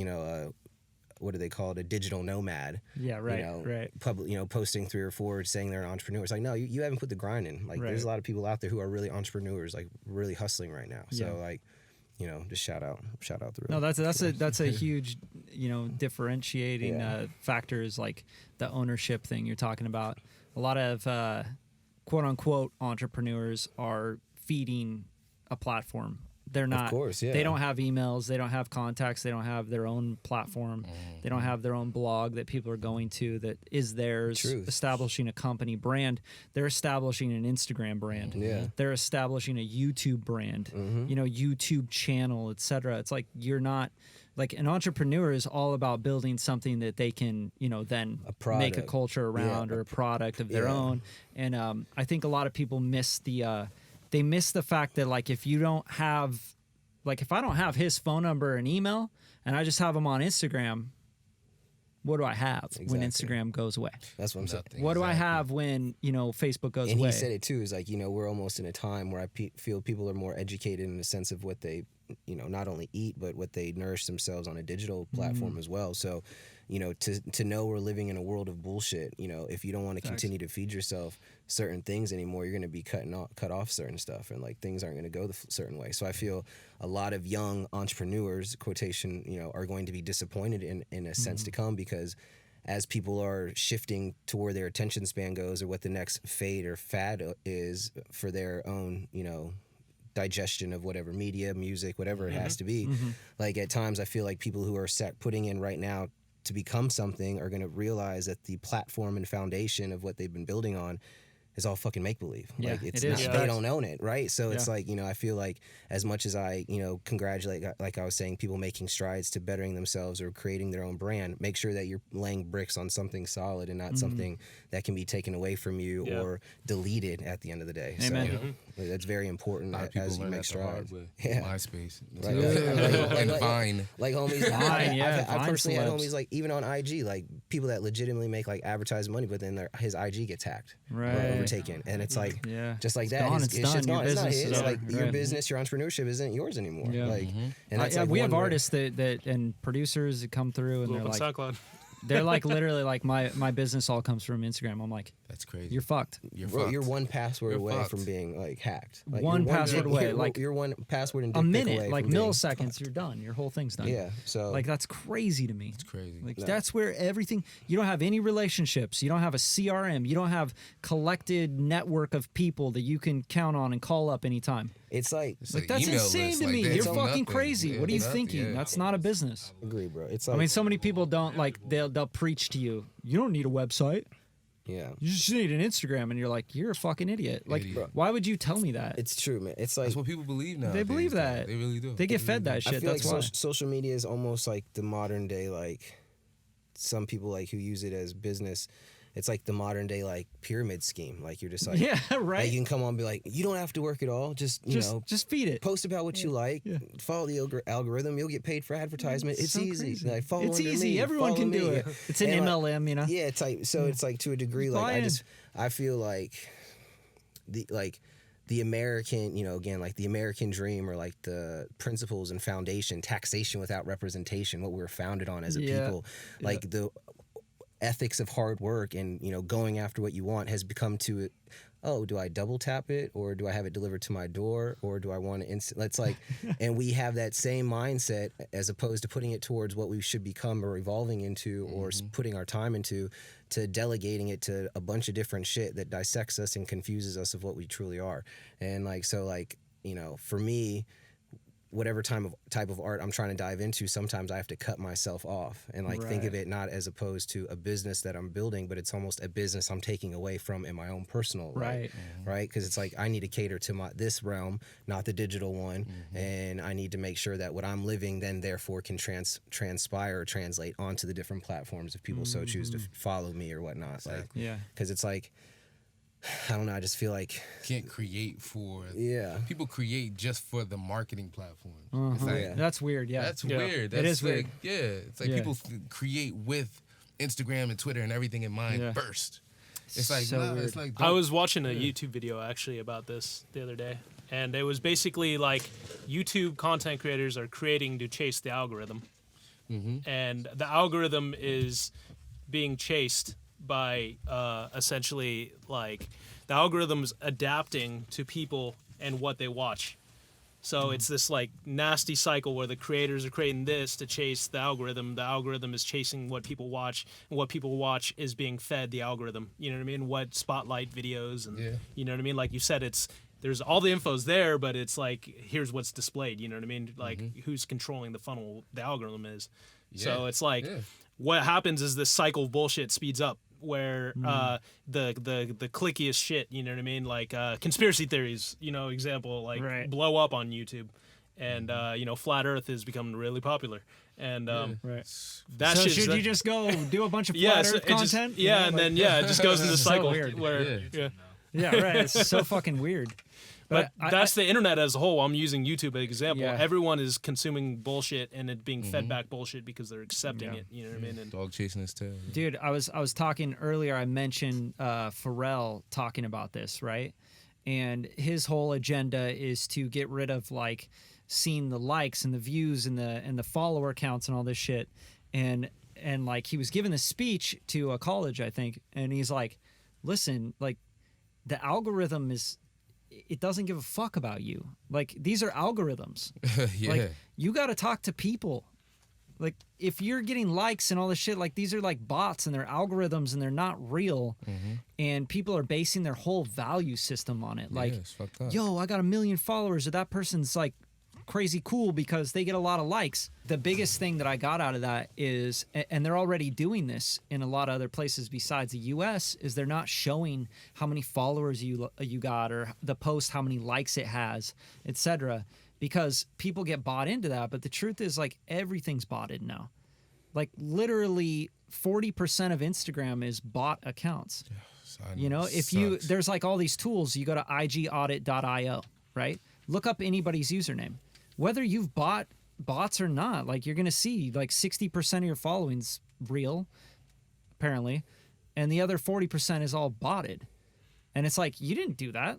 what do they call it, a digital nomad. Yeah, right, You know, right. posting 3 or 4 saying they're an entrepreneur. It's like, no, you haven't put the grind in. Like, Right. there's a lot of people out there who are really entrepreneurs, like really hustling right now. So Yeah. like, you know, just shout out the No, real. that's a huge, differentiating Yeah. factor is like the ownership thing you're talking about. A lot of quote unquote entrepreneurs are feeding a platform. They're not. Of course, yeah. They don't have emails. They don't have contacts. They don't have their own platform. They don't have their own blog that people are going to that is theirs. Truth. Establishing a company brand. They're establishing an Instagram brand. Yeah. They're establishing a YouTube brand. YouTube channel, etc. It's like you're not. Like an entrepreneur is all about building something that they can, then make a product. culture around or a product of their own. And I think a lot of people miss they miss the fact that like if you don't have, like if I don't have his phone number and email and I just have him on Instagram, what do I have when Exactly. Instagram goes away? That's what I'm saying. Nothing. What do I Exactly. have when Facebook goes And away? he said it too, is like, we're almost in a time where I feel people are more educated in the sense of what they, not only eat, but what they nourish themselves on a digital platform as well. So, to know we're living in a world of bullshit, if you don't want to continue to feed yourself certain things anymore, you're going to be cut off certain stuff, and like things aren't going to go the certain way. So I feel a lot of young entrepreneurs, quotation, are going to be disappointed in a sense to come, because as people are shifting to where their attention span goes, or what the next fade or fad is for their own, digestion of whatever media, music, whatever it has to be. Like at times I feel like people who are putting in right now to become something are going to realize that the platform and foundation of what they've been building on is all fucking make-believe. Yeah, Like it's it not, is. they don't own it, right? So it's Yeah. like, I feel like as much as I, congratulate, like I was saying, people making strides to bettering themselves or creating their own brand, make sure that you're laying bricks on something solid and not something that can be taken away from you Yeah. or deleted at the end of the day. Amen. So that's very important A lot of people as you learn make that the hard strides. way. Yeah. MySpace. Right. And Vine. Like homies, Vine, yeah, I Vine personally had celebs. homies like even on IG, like people that legitimately make like advertising money, but then his IG gets hacked or Right. overtaken, and it's like Yeah. just like It's that. gone, his it's shit's done. Your gone. It's not business his. is Like over. your Right. business, your entrepreneurship isn't yours anymore. Yeah. Like, and that's like we have one way- artists that and producers that come through and Blew they're up on like SoundCloud. they're like literally like my business all comes from Instagram. I'm like, That's crazy. you're fucked. You're Bro, fucked. you're one password You're away fucked. from being like hacked. Like, One you're password dick- away, You're, like you're one password and A dick pic minute, away like from being milliseconds, fucked. you're done. Your whole thing's done. Yeah. So Like that's crazy to me. It's crazy. Like that's where everything. You don't have any relationships. You don't have a CRM. You don't have collected network of people that you can count on and call up anytime. it's like It's Like like that's email insane lists, to like, me. they You're do fucking nothing. crazy. Yeah, What are you nothing, thinking? yeah. That's not a business. agree, bro. It's I like mean, so many people don't like. They'll preach to you. You don't need a website. yeah. You just need an Instagram, and you're like, you're a fucking idiot. Like, Idiot. why would you tell me that? It's true, man. It's like That's what people believe now. They believe that. They really do. They get fed that I shit. feel That's like why. social media is almost like the modern day, like some people like who use it as business it's like the modern day like pyramid scheme. Like you're just like, Yeah, right. Like you can come on and be like, you don't have to work at all. Just just feed it. post about what you like. Yeah. Follow the algorithm. You'll get paid for advertisement. It's so easy. crazy. Like follow It's under easy. me, Everyone follow can me. do it. It's an And, like, MLM, you know. yeah, it's like so. It's like to a degree. Buy Like in. I feel like the American, again, like the American dream, or like the principles and foundation, taxation without representation, what we're founded on as a people, like the ethics of hard work and going after what you want has become to, do I double tap it, or do I have it delivered to my door, or do I want to It's like, and we have that same mindset as opposed to putting it towards what we should become or evolving into, or putting our time into, to delegating it to a bunch of different shit that dissects us and confuses us of what we truly are. And like, so like, for me, whatever type of art I'm trying to dive into, sometimes I have to cut myself off and like think of it not as opposed to a business that I'm building, but it's almost a business I'm taking away from in my own personal life, right? Because it's like I need to cater to this realm, not the digital one, and I need to make sure that what I'm living then therefore can transpire or translate onto the different platforms if people so choose to follow me or whatnot. Exactly. Like, because it's like, I don't know, I just feel like Can't create for people create just for the marketing platform. It's like, That's weird. Yeah, that's weird. That's it is like, weird. Yeah, it's like people create with Instagram and Twitter and everything in mind first. It's like So weird. it's like I was watching a YouTube video actually about this the other day, and it was basically like YouTube content creators are creating to chase the algorithm, and the algorithm is being chased by essentially like the algorithm's adapting to people and what they watch. So it's this like nasty cycle where the creators are creating this to chase the algorithm. The algorithm is chasing what people watch, and what people watch is being fed the algorithm. You know what I mean? What spotlight videos and you know what I mean? Like you said, there's all the info's there, but it's like here's what's displayed. You know what I mean? Like who's controlling the funnel? The algorithm is. So it's like what happens is this cycle of bullshit speeds up. Where the clickiest shit, you know what I mean, like conspiracy theories, example, like blow up on YouTube, and flat Earth is becoming really popular, and that So shit's should you just go do a bunch of flat Earth content? and then it just goes into the So cycle weird. where Right. It's so fucking weird. But that's the internet as a whole. I'm using YouTube as an example. Yeah. Everyone is consuming bullshit and it being fed back bullshit because they're accepting it. You know what I mean? And dog chasing his tail. Dude, I was talking earlier. I mentioned Pharrell talking about this, right? And his whole agenda is to get rid of like seeing the likes and the views and the follower counts and all this shit. And like he was giving this speech to a college, I think, and he's like, "Listen, like the algorithm it doesn't give a fuck about you. Like these are algorithms. Like you got to talk to people. Like if you're getting likes and all this shit, like these are like bots and they're algorithms and they're not real. And people are basing their whole value system on it. Like, it's fucked up. yo, I got 1 million followers, or that person's like crazy cool because they get a lot of likes. The biggest thing that I got out of that is, and they're already doing this in a lot of other places besides the US, is they're not showing how many followers you got, or the post how many likes it has, etc. Because people get bought into that. But the truth is, like, everything's botted now. Like literally 40% of Instagram is bot accounts. There's like all these tools. You go to igaudit.io, right? Look up anybody's username. Whether you've bought bots or not, like you're going to see like 60% of your following's real, apparently, and the other 40% is all botted. And it's like, you didn't do that.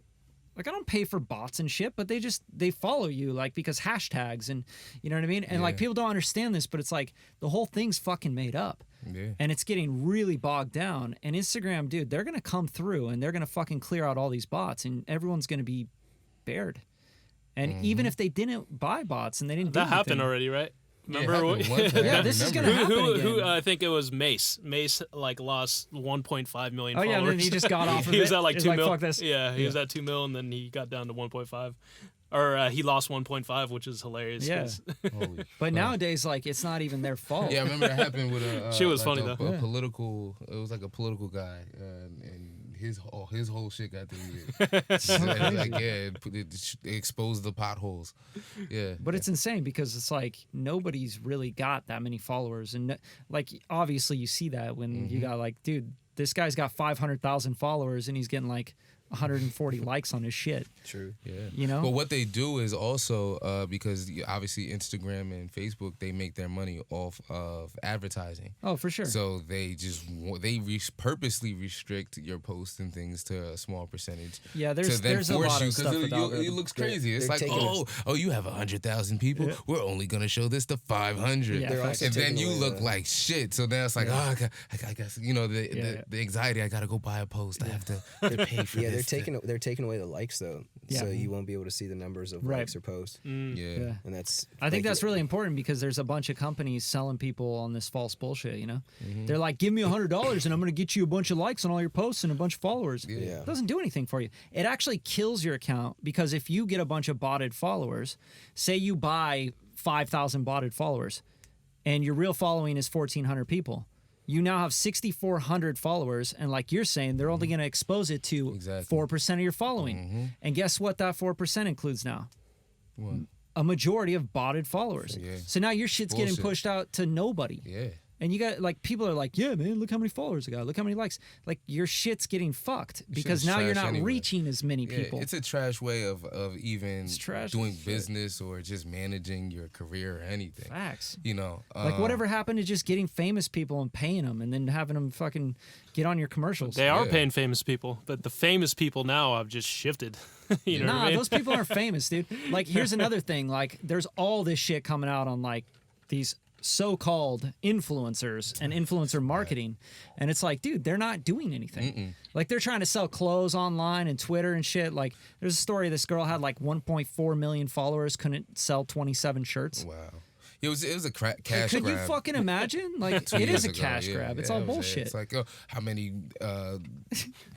Like I don't pay for bots and shit, but they follow you like because hashtags and you know what I mean? And like people don't understand this, but it's like the whole thing's fucking made up. Yeah. And it's getting really bogged down. And Instagram, dude, they're going to come through and they're going to fucking clear out all these bots and everyone's going to be bared. And even if they didn't buy bots and they didn't do that happened anything, already, right? Remember? Yeah, this is gonna happen who again. I think it was Mace. Mace like lost 1.5 million. Oh yeah, followers. and then he just got off of it. He was at like He's 2 mil. Fuck this. Yeah, he was at 2 mil, and then he got down to 1.5, or he lost 1.5, which is hilarious. Yeah. But nowadays, like, it's not even their fault. Yeah, I remember it happened with a. She was like funny though. A political. It was like a political guy, and his whole shit got deleted. It exposed the potholes. Yeah. But it's insane because it's like nobody's really got that many followers, and like obviously you see that when you got like, dude, this guy's got 500,000 followers and he's getting like 140 likes on his shit. True. Yeah. You know? But what they do is also because obviously Instagram and Facebook, they make their money off of advertising. Oh, for sure. So they purposely restrict your posts and things to a small percentage. Yeah, to then there's a force lot you, of stuff with it algorithm. looks crazy. It's they're like, taking oh, you have 100,000 people. Yeah. We're only gonna show this to 500. Yeah, They're also and then taking you away look the- like shit. So then it's like, I guess the anxiety. I gotta go buy a post. I have to pay for Yeah, this. they're taking away the likes though, Yeah. so you won't be able to see the numbers of Right. likes or posts, Yeah. and that's. I think like, that's really important because there's a bunch of companies selling people on this false bullshit, you know? They're like, give me $100 and I'm going to get you a bunch of likes on all your posts and a bunch of followers. Yeah. It doesn't do anything for you. It actually kills your account because if you get a bunch of botted followers, say you buy 5,000 botted followers and your real following is 1,400 people, you now have 6,400 followers, and like you're saying, they're only going to expose it to Exactly. 4% of your following. And guess what that 4% includes now? What? A majority of botted followers. Yeah. So now your shit's getting Bullshit. pushed out to nobody. Yeah. And you got like people are like, yeah, man, look how many followers I got. Look how many likes. Like your shit's getting fucked because shit's now you're trash not anyway. reaching as many Yeah, people. it's a trash way of even It's trash doing as shit. business or just managing your career or anything. Facts. You know, Like whatever happened to just getting famous people and paying them and then having them fucking get on your commercials? They are Yeah. paying famous people, but the famous people now have just shifted. You know what Nah, I mean? those people aren't famous, dude. Like, here's another thing. Like, there's all this shit coming out on like these so-called influencers and influencer marketing, and it's like, dude, they're not doing anything. Like, they're trying to sell clothes online and Twitter and shit. Like, there's a story. This girl had like 1.4 million followers, couldn't sell 27 shirts. wow. It was a cash Could grab. you fucking imagine? Like, 2 it years is a ago, cash yeah, grab. It's yeah, all it was- bullshit. It's like, oh, how many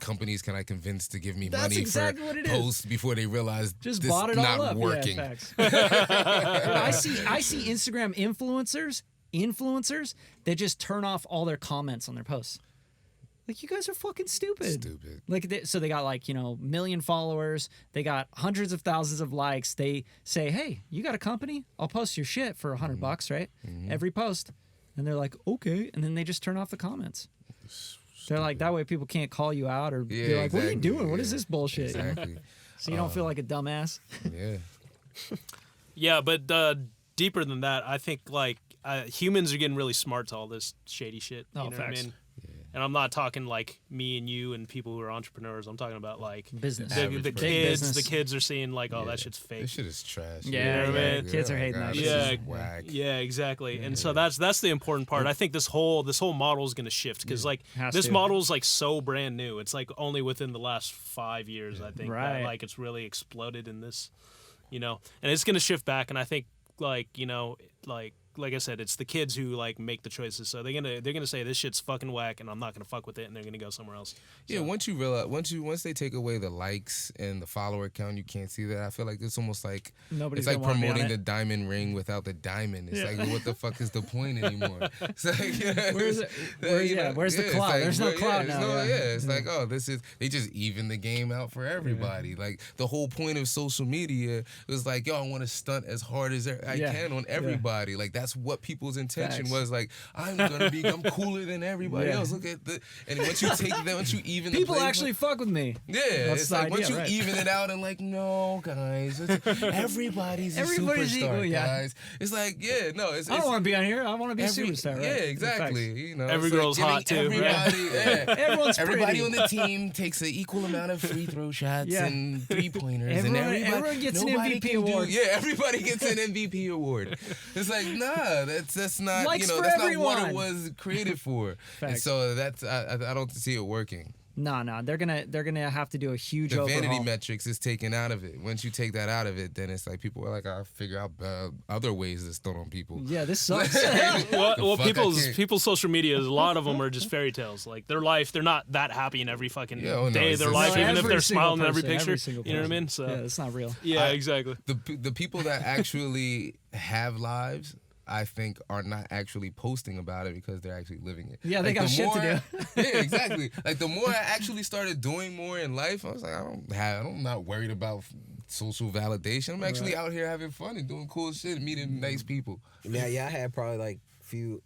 companies can I convince to give me That's money exactly for what it is. posts before they realize Just this bought it not all up. working? Yeah, facts. Dude, I see Instagram influencers that just turn off all their comments on their posts. Like, you guys are fucking stupid. Stupid. Like, so they got like, million followers. They got hundreds of thousands of likes. They say, hey, you got a company? I'll post your shit for $100, right? Every post. And they're like, okay. And then they just turn off the comments. They're like, that way people can't call you out or Yeah, be like, what are you exactly, doing? What is yeah. this bullshit? You know? Exactly. So you don't feel like a dumbass. Yeah. Yeah, but deeper than that, I think like humans are getting really smart to all this shady shit. You Oh, know what I facts. mean? And I'm not talking like me and you and people who are entrepreneurs. I'm talking about like Business. the Average person. kids. Business. The kids are seeing like, oh, that shit's fake. This shit is trash. Yeah, yeah, kids are hating that this shit. is whack. Yeah, exactly. And so that's the important part. I think this whole model is going to shift because like Has this to. model is like so brand new. It's like only within the last 5 years I think Right. that like it's really exploded in this, and it's going to shift back. And I think like like I said, it's the kids who like make the choices. So they're gonna say this shit's fucking whack, and I'm not gonna fuck with it, and they're gonna go somewhere else. Yeah, once you realize, once they take away the likes and the follower count, you can't see that. I feel like it's almost like Nobody's it's like gonna wanna be on promoting it. the diamond ring without the diamond. It's Yeah. like, what the fuck is the point anymore? It's like, Where's it? Where's the it's clout? like, There's no well, clout yeah, now. It's like, oh, they just even the game out for everybody. Like the whole point of social media was like, yo, I want to stunt as hard as I Yeah. can on everybody. Like that's what people's intention Facts. was. Like I'm cooler than everybody Yeah. else. Look at the and once you take that, once you even People the actually fuck with me. yeah, That's it's the like once idea, you right. even it out and like, no, guys, Everybody's everybody's a superstar, equal, yeah. guys. It's like, yeah, no, it's I don't want to be on here. I want to be a superstar. Right? Yeah, exactly. Facts. You know, Every it's like girl's hot, giving too, right? Everybody, yeah. Everyone's Everybody pretty. on the team takes an equal amount of free throw shots Yeah. and 3-pointers, Everyone- and everyone gets an nobody MVP can do- award. Yeah, everybody gets an MVP award. It's like, nah, that's not Likes for that's everyone. not what it was created for. And Facts. so that's I don't see it working. No, they're gonna have to do a huge The overhaul. vanity metrics is taken out of it. Once you take that out of it, then it's like people are like, I'll figure out other ways to stunt on people. Yeah, this sucks. Well, fuck, I can't. people's social media, a lot of them are just fairy tales. Like their life, they're not that happy in every fucking Yeah, oh, no, day of it's their just- life, No, even if every they're single smiling in every person, picture. single You know what I person. mean? So Yeah, it's not real. yeah, exactly. The people that actually have lives, I think, are not actually posting about it because they're actually living it. Yeah, they Like, got the shit to more- Yeah, exactly. Like the more I actually started doing more in life, I was like, I'm not worried about social validation. I'm actually out here having fun and doing cool shit, meeting nice people. Yeah, I had probably like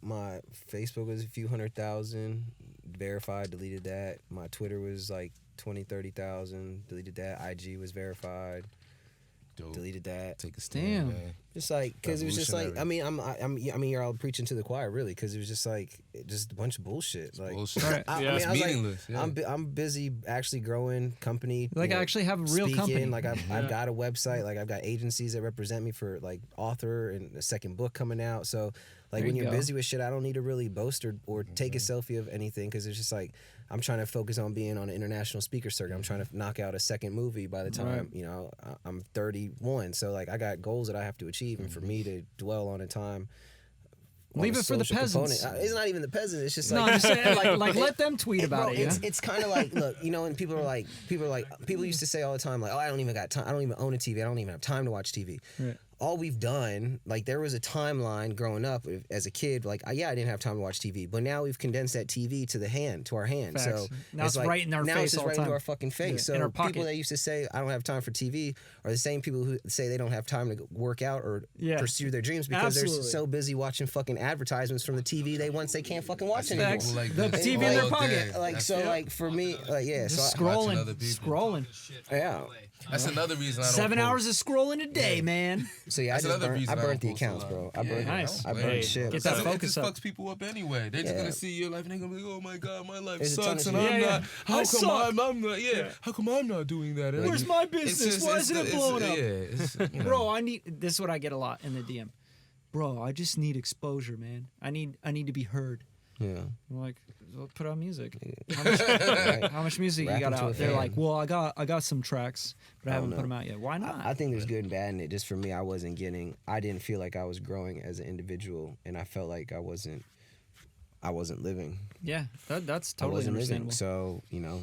my Facebook was a few 100,000. verified, deleted that. My Twitter was like 20,000-30,000, deleted that. IG was verified, Dope. deleted that. Take a stand, Damn. man. Just like, because it was just like, Revolutionary. I mean, you're all preaching to the choir, really, because it was just like, just a bunch of bullshit. Like, Bullshit. Right. Yeah. I It's was like, meaningless. Yeah. I'm busy actually growing company. Like, you I know, actually have a real speaking. company. Like I've got a website. Like I've got agencies that represent me for like author and a second book coming out. So like There when you you're go. busy with shit, I don't need to really boast or take a selfie of anything because it's just like I'm trying to focus on being on an international speaker circuit. I'm trying to knock out a second movie by the time Right. you know I'm 31. So like I got goals that I have to achieve, and for me to dwell on a time. on Leave a it for the social peasants. component, it's not even the peasants. It's just No, like I'm just saying, like let them tweet about bro, it. You know? it's kind of like, look, you know, and people used to say all the time, like, oh, I don't even got time. I don't even own a TV. I don't even have time to watch TV. Right. All we've done, like, there was a timeline growing up as a kid, like, I didn't have time to watch TV, but now we've condensed that TV to our hand. Facts. So Now it's like, right in our now face it's just all the right time. into our fucking face. Yeah, in So our pocket. people that used to say I don't have time for TV are the same people who say they don't have time to work out or Yeah. pursue their dreams because they're Absolutely. so busy watching fucking advertisements from the TV they can't fucking watch anymore. Facts. People like The this TV in their all pocket. day. Like That's- so, like for me, like yeah. Just So Watching scrolling, other people. scrolling. Yeah. That's another reason I don't 7 post. hours of scrolling a day, man. So yeah, That's I just another burnt, reason I burnt don't the post a accounts, lot. bro. Yeah, Nice. I Hey, burnt shit. get that Because focus it up. just fucks people up anyway. They're just Yeah. gonna see your life and they're gonna be like, "Oh my god, my life There's a ton sucks," of and shit. I'm Yeah, not. yeah. How I come suck. I'm not? Yeah. How come I'm not doing that? And Where's my business? Why isn't it blowing up? Yeah, it's, you know. Bro, I need. This is what I get a lot in the DM. Bro, I just need exposure, man. I need to be heard. Yeah. I'm like, well, put on music. How much music you Rap got into a out? They're fan. like, well, I got some tracks, but I haven't know. put them out yet. Why not? I think there's good and bad in it. Just for me, I didn't feel like I was growing as an individual, and I felt like I wasn't living. Yeah, that's I totally wasn't understandable. living. So you know,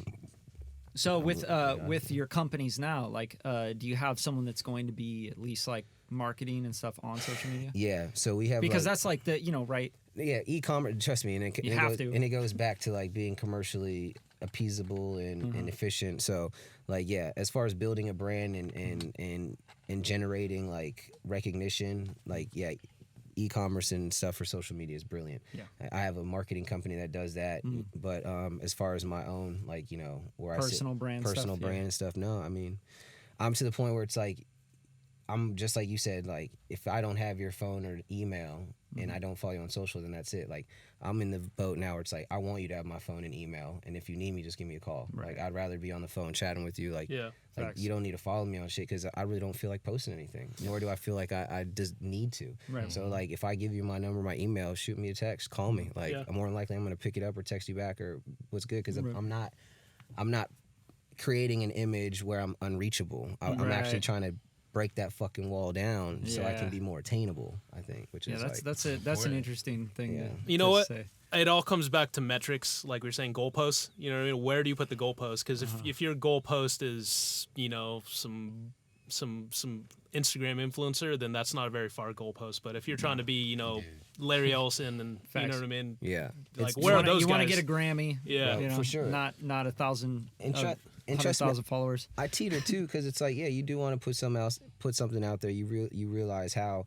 So with your companies now, like, do you have someone that's going to be at least like marketing and stuff on social media? yeah. So we have Because like, that's like the right. yeah, e-commerce. Trust me, and You have to. and it goes back to like being commercially appeasable and efficient. So like yeah, as far as building a brand and generating like recognition, like yeah, e-commerce and stuff for social media is brilliant. Yeah. I have a marketing company that does that, but as far as my own like you know where Personal brand personal stuff, yeah. brand stuff, no, I mean I'm to the point where it's like I'm just like you said, like if I don't have your phone or email and I don't follow you on social, then that's it. Like I'm in the boat now where it's like I want you to have my phone and email, and if you need me, just give me a call. Right. Like I'd rather be on the phone chatting with you. Like, Yeah, like facts. you don't need to follow me on shit because I really don't feel like posting anything. Nor do I feel like I just need to. Right. So like if I give you my number, my email, shoot me a text, call me. Like Yeah. I'm more than likely I'm gonna pick it up or text you back or what's good because Right. I'm not creating an image where I'm unreachable. I'm actually Right. trying to break that fucking wall down so I Yeah. can be more attainable, I think, which Yeah, is that's like that's an important. interesting thing. Yeah. To, You know to what? say. It all comes back to metrics, like we were saying, goalposts. You know what I mean? Where do you put the goalpost? Because if your goalpost is, you know, some Instagram influencer, then that's not a very far goalpost. But if you're trying to be, you know, Larry Ellison and you Facts. know what I mean? yeah. Like, It's- where are those You want to guys? get a Grammy? Yeah. you know, for sure. Not 1,000. And of and trust me, 100,000 followers. I teeter too because it's like, yeah, you do want to put something out there. You realize how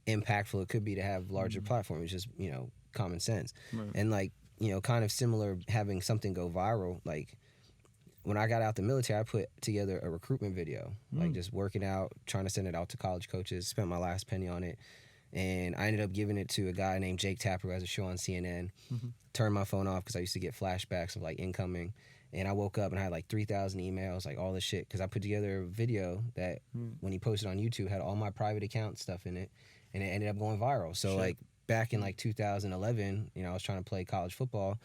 impactful it could be to have larger platforms. It's just, you know, common sense. Right. And like, you know, kind of similar having something go viral. Like when I got out the military, I put together a recruitment video, like just working out, trying to send it out to college coaches, spent my last penny on it. And I ended up giving it to a guy named Jake Tapper who has a show on CNN. Turned my phone off because I used to get flashbacks of like incoming. And I woke up and I had like 3,000 emails, like all this shit. Because I put together a video that when he posted on YouTube had all my private account stuff in it. And it ended up going viral. So like back in like 2011, you know, I was trying to play college football.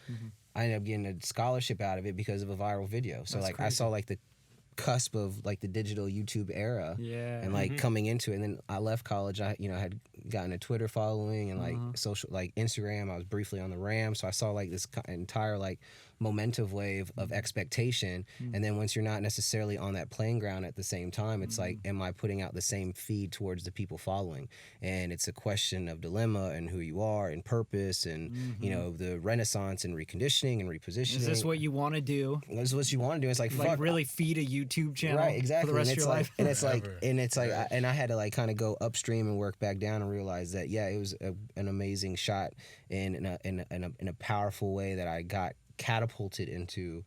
I ended up getting a scholarship out of it because of a viral video. So That's like I crazy. saw like the cusp of like the digital YouTube era. Yeah. And like coming into it, and then I left college. I had gotten a Twitter following and like social, like Instagram. I was briefly on the Rams, so I saw like this entire like momentum wave of expectation. And then once you're not necessarily on that playing ground at the same time, it's like, am I putting out the same feed towards the people following? And it's a question of dilemma and who you are and purpose and you know the renaissance and reconditioning and repositioning. Is this what you want to do? This is what you want to do? It's like, Like fuck, really feed a YouTube channel right, exactly. for the rest and of it's your like, life? and it's like, and it's like, and I had to like kind of go upstream and work back down and realized that it was an amazing shot in a powerful way that I got catapulted into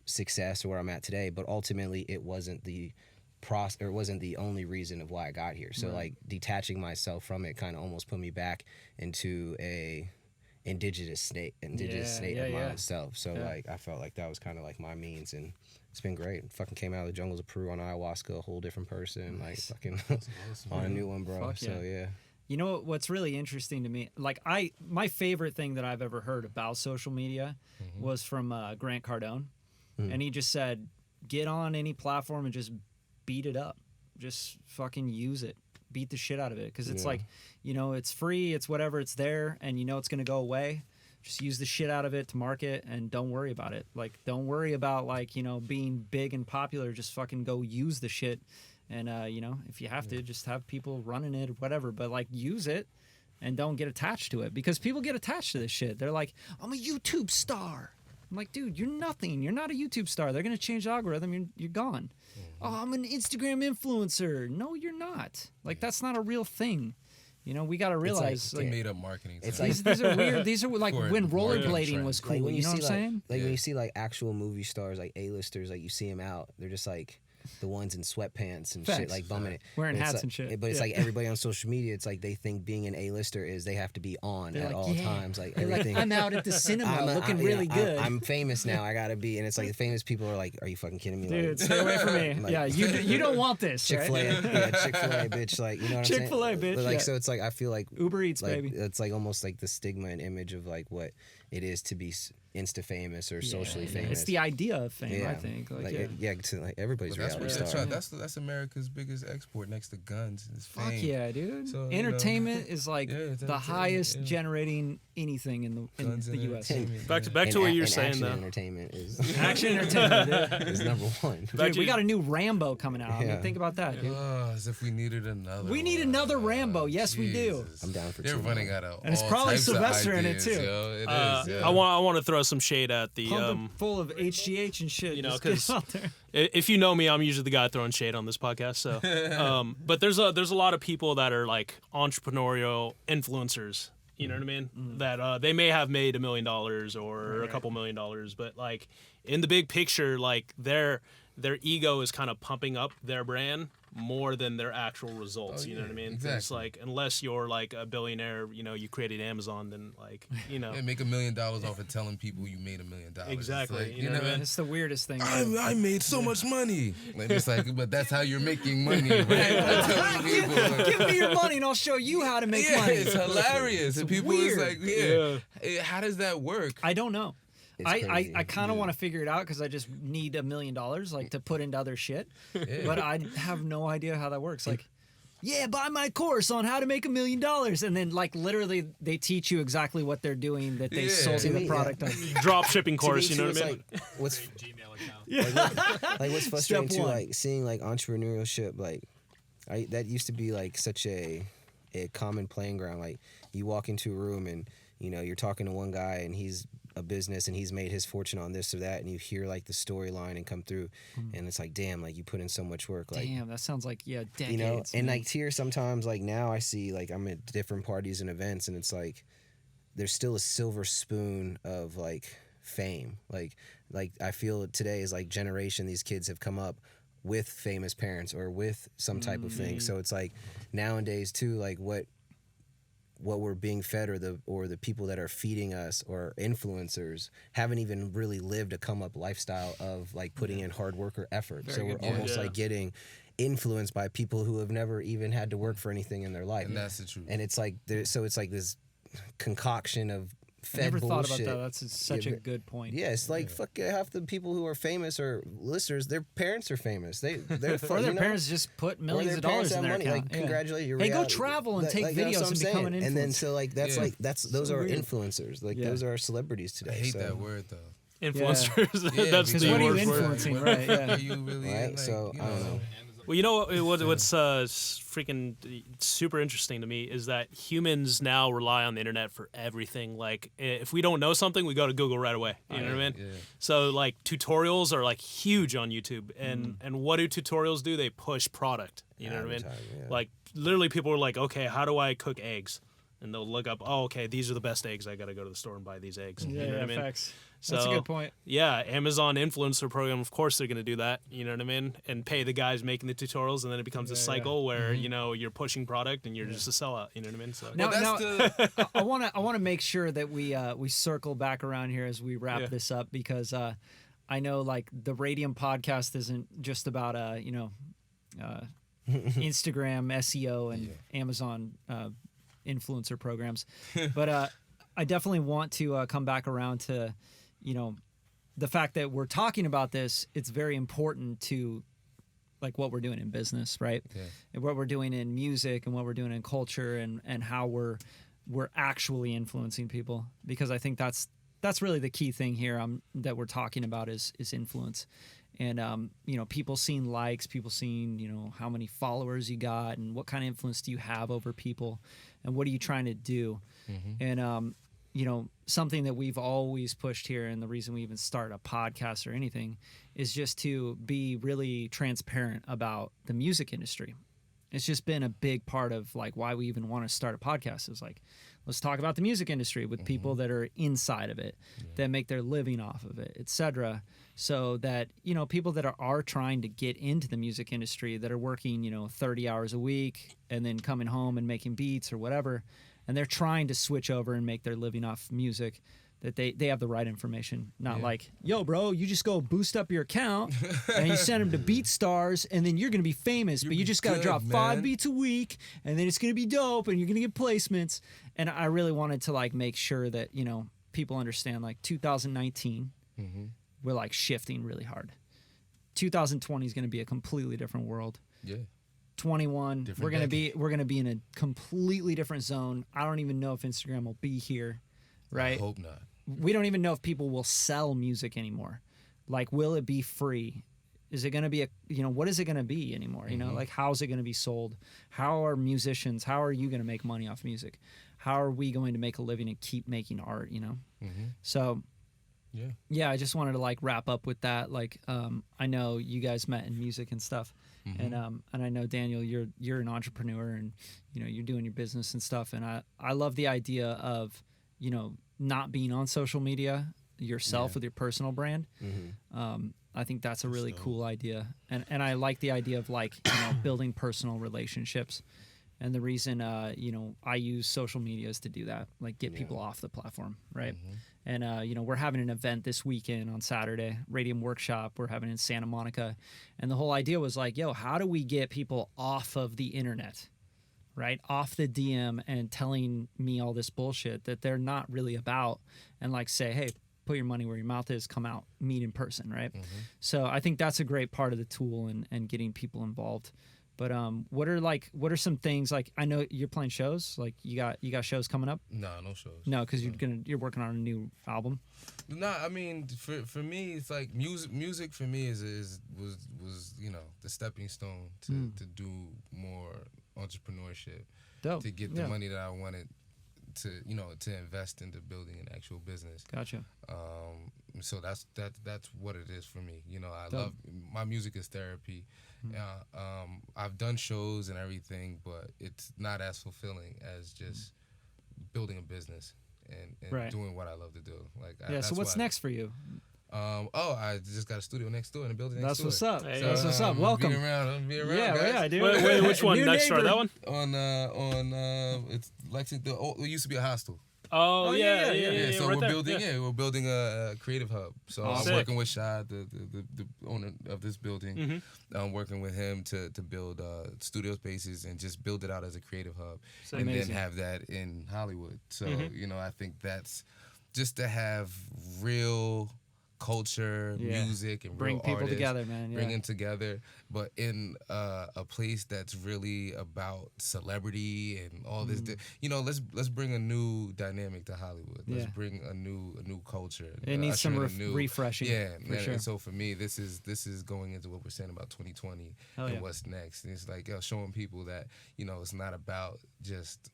success or where I'm at today. But ultimately, it wasn't the only reason of why I got here. So like detaching myself from it kind of almost put me back into a indigenous state of my own self. So like I felt like that was kind of like my means, and it's been great. Fucking came out of the jungles of Peru on ayahuasca, a whole different person. Nice. Like fucking on a new one, bro. Fuck so yeah. You know what's really interesting to me? Like my favorite thing that I've ever heard about social media was from Grant Cardone, and he just said, "Get on any platform and just beat it up, just fucking use it, beat the shit out of it, because it's like, you know, it's free, it's whatever, it's there, and you know it's gonna go away. Just use the shit out of it to market, and don't worry about it. Like, don't worry about like, you know, being big and popular. Just fucking go use the shit." And, you know, if you have to, just have people running it or whatever. But, like, use it and don't get attached to it. Because people get attached to this shit. They're like, I'm a YouTube star. I'm like, dude, you're nothing. You're not a YouTube star. They're going to change the algorithm. You're gone. Oh, I'm an Instagram influencer. No, you're not. Like, that's not a real thing. You know, we got to realize. It's like made-up marketing. It's these are weird. These are like when rollerblading was cool. Like when you know what I'm saying? Like when you see like actual movie stars, like A-listers, like you see them out, they're just like the ones in sweatpants and shit, like bumming it, wearing hats like, and shit. But it's like everybody on social media, it's like they think being an A-lister is they have to be on at all times. Like everything. I'm out at the cinema looking really good. I'm famous now. I gotta be, and it's like the famous people are like, "Are you fucking kidding me?" Dude, like, stay away from me. Like, yeah, you don't want this. Chick-fil-A, right? Chick-fil-A, bitch. Like, you know what I'm saying? Chick-fil-A, bitch. But like, so it's like I feel like Uber Eats, like, baby. It's like almost like the stigma and image of like what it is to be insta famous or socially famous. It's the idea of fame, I think. Like, to like everybody's reality star. That's America's biggest export next to guns. Is fame. Fuck yeah, dude. So, entertainment is like the highest generating anything in the U.S. Back to what you were saying though. Entertainment is Action entertainment, dude. is number one. Dude, we got a new Rambo coming out. I mean, think about that, dude. As if we needed another. We need another Rambo. Yes, we do. I'm down for They're two. running out of And it's all probably types of Sylvester in it, ideas, too. Yo. It is. I want to throw some shade at the Pumping full of HGH and shit. you know, Just get 'cause out there. if you know me, I'm usually the guy throwing shade on this podcast. So, but there's a lot of people that are like entrepreneurial influencers. You know what I mean? That they may have made $1 million or a couple $1 million, but like in the big picture, like their ego is kind of pumping up their brand more than their actual results. You know what I mean? Exactly. It's like unless you're like a billionaire, you know, you created Amazon, then like, you know. Make $1 million off of telling people you made $1 million. Exactly. Like, you know what I mean? It's the weirdest thing. I made so much money. And it's like, but that's how you're making money, right? By telling people, like, Give me your money and I'll show you how to make money. It's hilarious. And people weird. is like, how does that work? I don't know. It's crazy. I kind of want to figure it out because I just need $1 million like to put into other shit, but I have no idea how that works. Like, buy my course on how to make $1 million, and then like literally they teach you exactly what they're doing that they sold you the product on. Drop shipping course, To you me, know too, what I mean? it's like, what's Gmail account. like what's frustrating Step too, one. like seeing like entrepreneurship, like that used to be like such a common playing ground. Like you walk into a room and you know you're talking to one guy and he's a business and he's made his fortune on this or that, and you hear like the storyline and come through, and it's like, damn, like you put in so much work. Like, Damn, that sounds like decades. you know, and man. like here sometimes, like now I see like I'm at different parties and events, and it's like there's still a silver spoon of like fame. Like I feel today is like generation, these kids have come up with famous parents or with some type of thing. So it's like nowadays too, like what we're being fed or the people that are feeding us or influencers haven't even really lived a come up lifestyle of like putting in hard work or effort. Very So we're good point. almost like getting influenced by people who have never even had to work for anything in their life. And that's the truth. And it's like so it's like this concoction of I fed never bullshit. thought about that. That's such a good point. Yeah, it's like fuck half the people who are famous or listeners, their parents are famous. They're Or their parents just put millions of dollars in their account. Like, congratulate your Hey, go reality. travel and take you know videos what I'm and become an saying? And then influencer. so like that's those So are weird. influencers. Like those are celebrities today. I hate so. that word though. Influencers. Yeah, That's because the what are you word for it. influencing? Right, yeah. Are you really Right? like, So you I don't know. Well, you know what's freaking super interesting to me is that humans now rely on the internet for everything. Like, if we don't know something, we go to Google right away. You know what I mean? Yeah. So, like, tutorials are, like, huge on YouTube. And what do tutorials do? They push product. You know what I mean? Yeah. Like, literally people are like, okay, how do I cook eggs? And they'll look up, oh, okay, these are the best eggs. I got to go to the store and buy these eggs. You know what I mean? facts. So, That's a good point. Yeah, Amazon influencer program, of course they're going to do that, you know what I mean? And pay the guys making the tutorials, and then it becomes a cycle where, you know, you're pushing product and you're just a sellout, you know what I mean? So Now, I want to make sure that we circle back around here as we wrap this up, because I know, like, the Radium Podcast isn't just about Instagram SEO and Amazon influencer programs, but I definitely want to come back around to, you know, the fact that we're talking about this. It's very important to, like, what we're doing in business, right? Yeah. And what we're doing in music and what we're doing in culture, and how we're actually influencing people, because I think that's really the key thing here that we're talking about is influence. And you know, people seeing likes, people seeing, you know, how many followers you got, and what kind of influence do you have over people, and what are you trying to do? And you know, something that we've always pushed here, and the reason we even start a podcast or anything, is just to be really transparent about the music industry. It's just been a big part of, like, why we even want to start a podcast, is like, let's talk about the music industry with people that are inside of it, that make their living off of it, etc. So that, you know, people that are trying to get into the music industry, that are working, you know, 30 hours a week and then coming home and making beats or whatever, and they're trying to switch over and make their living off music, that they have the right information. Not like, yo, bro, you just go boost up your account and you send them to BeatStars, and then you're going to be famous, but you just got to drop 5 beats a week, and then it's going to be dope, and you're going to get placements. And I really wanted to, like, make sure that, you know, people understand, like, 2019, we're, like, shifting really hard. 2020 is going to be a completely different world. Yeah. 21, Different we're going to decade. be in a completely different zone. I don't even know if Instagram will be here, right? I hope not. We don't even know if people will sell music anymore. Like, will it be free? Is it going to be what is it going to be anymore? You know, like, how's it going to be sold? How are musicians, how are you going to make money off music? How are we going to make a living and keep making art, you know? So, yeah, I just wanted to, like, wrap up with that. Like, I know you guys met in music and stuff. And I know, Daniel, you're an entrepreneur, and, you know, you're doing your business and stuff. And I love the idea of, you know, not being on social media yourself with your personal brand. I think that's a really cool idea. And I like the idea of, like, you know, building personal relationships. And the reason, you know, I use social media is to do that, like, get people off the platform, right? And, you know, we're having an event this weekend on Saturday, Radium Workshop. We're having it in Santa Monica. And the whole idea was, like, yo, how do we get people off of the internet, right? Off the DM and telling me all this bullshit that they're not really about, and, like, say, hey, put your money where your mouth is, come out, meet in person, right? So I think that's a great part of the tool and getting people involved. But what are some things, like, I know you're playing shows, like, you got shows coming up? No shows. No, because you're working on a new album. No, I mean, for me, it's like music for me was you know, the stepping stone to do more entrepreneurship. Dope. To get the money that I wanted to, you know, to invest into building an actual business. Gotcha. So that's what it is for me. You know, I Dope. love, my music is therapy. I've done shows and everything, but it's not as fulfilling as just building a business and doing what I love to do. Like, So what's next for you? I just got a studio next door in the building next door. That's what's up. Hey, That's what's up. Welcome. I'll be around, Yeah, guys. yeah, dude. Wait, which one? New Next door, neighbor. that one? On it's Lexington. It used to be a hostel. Oh, yeah. So right we're there. building. Yeah, we're building a creative hub. So I'm Sick. working with Shad, the owner of this building. I'm working with him to build studio spaces and just build it out as a creative hub, and Amazing. then have that in Hollywood. So you know, I think that's just to have real culture, Yeah. music, and Bring real people artists, together, man. Yeah. bringing together, but in a place that's really about celebrity and all this. You know, let's bring a new dynamic to Hollywood. Let's Yeah. bring a new culture. It needs usher some in a new- refreshing. Yeah, for sure. and so for me, this is going into what we're saying about 2020 Hell and yeah. what's next. And it's like showing people that it's not about just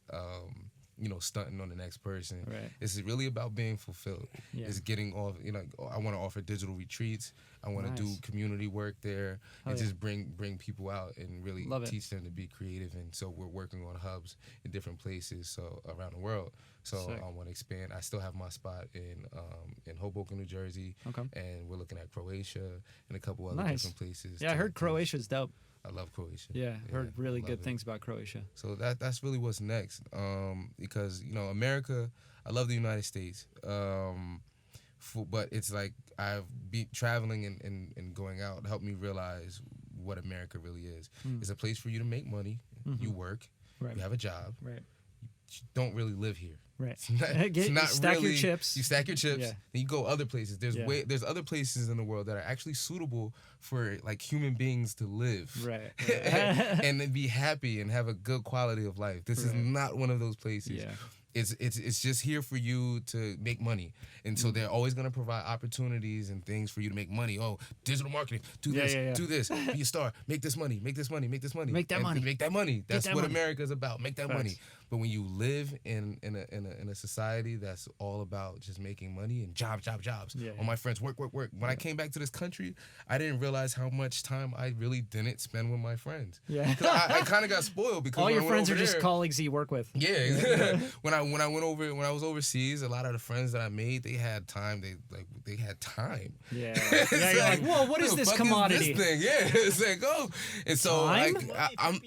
stunting on the next person. Right. It's really about being fulfilled. Yeah. It's getting off. I want to offer digital retreats. I want to do Nice. community work there Hell and yeah. just bring people out and really Love it. teach them to be creative. And so we're working on hubs in different places around the world. So Sick. I want to expand. I still have my spot in Hoboken, New Jersey, Okay. and we're looking at Croatia and a couple other Nice. different places. Yeah, I heard Croatia's dope. I love Croatia. Yeah, heard really love good it. things about Croatia. So that's really what's next. Because America, I love the United States. But it's like I've been traveling and going out helped me realize what America really is. It's a place for you to make money. You work. Right. You have a job. Right. You don't really live here. Right. It's not Stack your really, chips. You stack your chips. Yeah. And you go other places. There's Yeah. there's other places in the world that are actually suitable for like human beings to live. Right. And then be happy and have a good quality of life. This is Right. not one of those places. Yeah. It's just here for you to make money. And so they're always going to provide opportunities and things for you to make money. Oh, digital marketing, do Yeah, this, yeah, yeah. do this, be a star, make this money, make this money, make this money. Make that And money. Make that money. That's that what money. America's about. Make that Facts. money. But when you live in a society that's all about just making money and jobs. Yeah, All my friends work. When I came back to this country, I didn't realize how much time I really didn't spend with my friends. Yeah. 'Cause I kind of got spoiled because All when your I went friends are over just there- colleagues that you work with. Yeah, when I was overseas, a lot of the friends that I made, they had time. They had time. Yeah. It's Yeah, you're like, whoa, what is the this fuck commodity? this thing? Yeah, it's like, oh, and so Time? like I'm,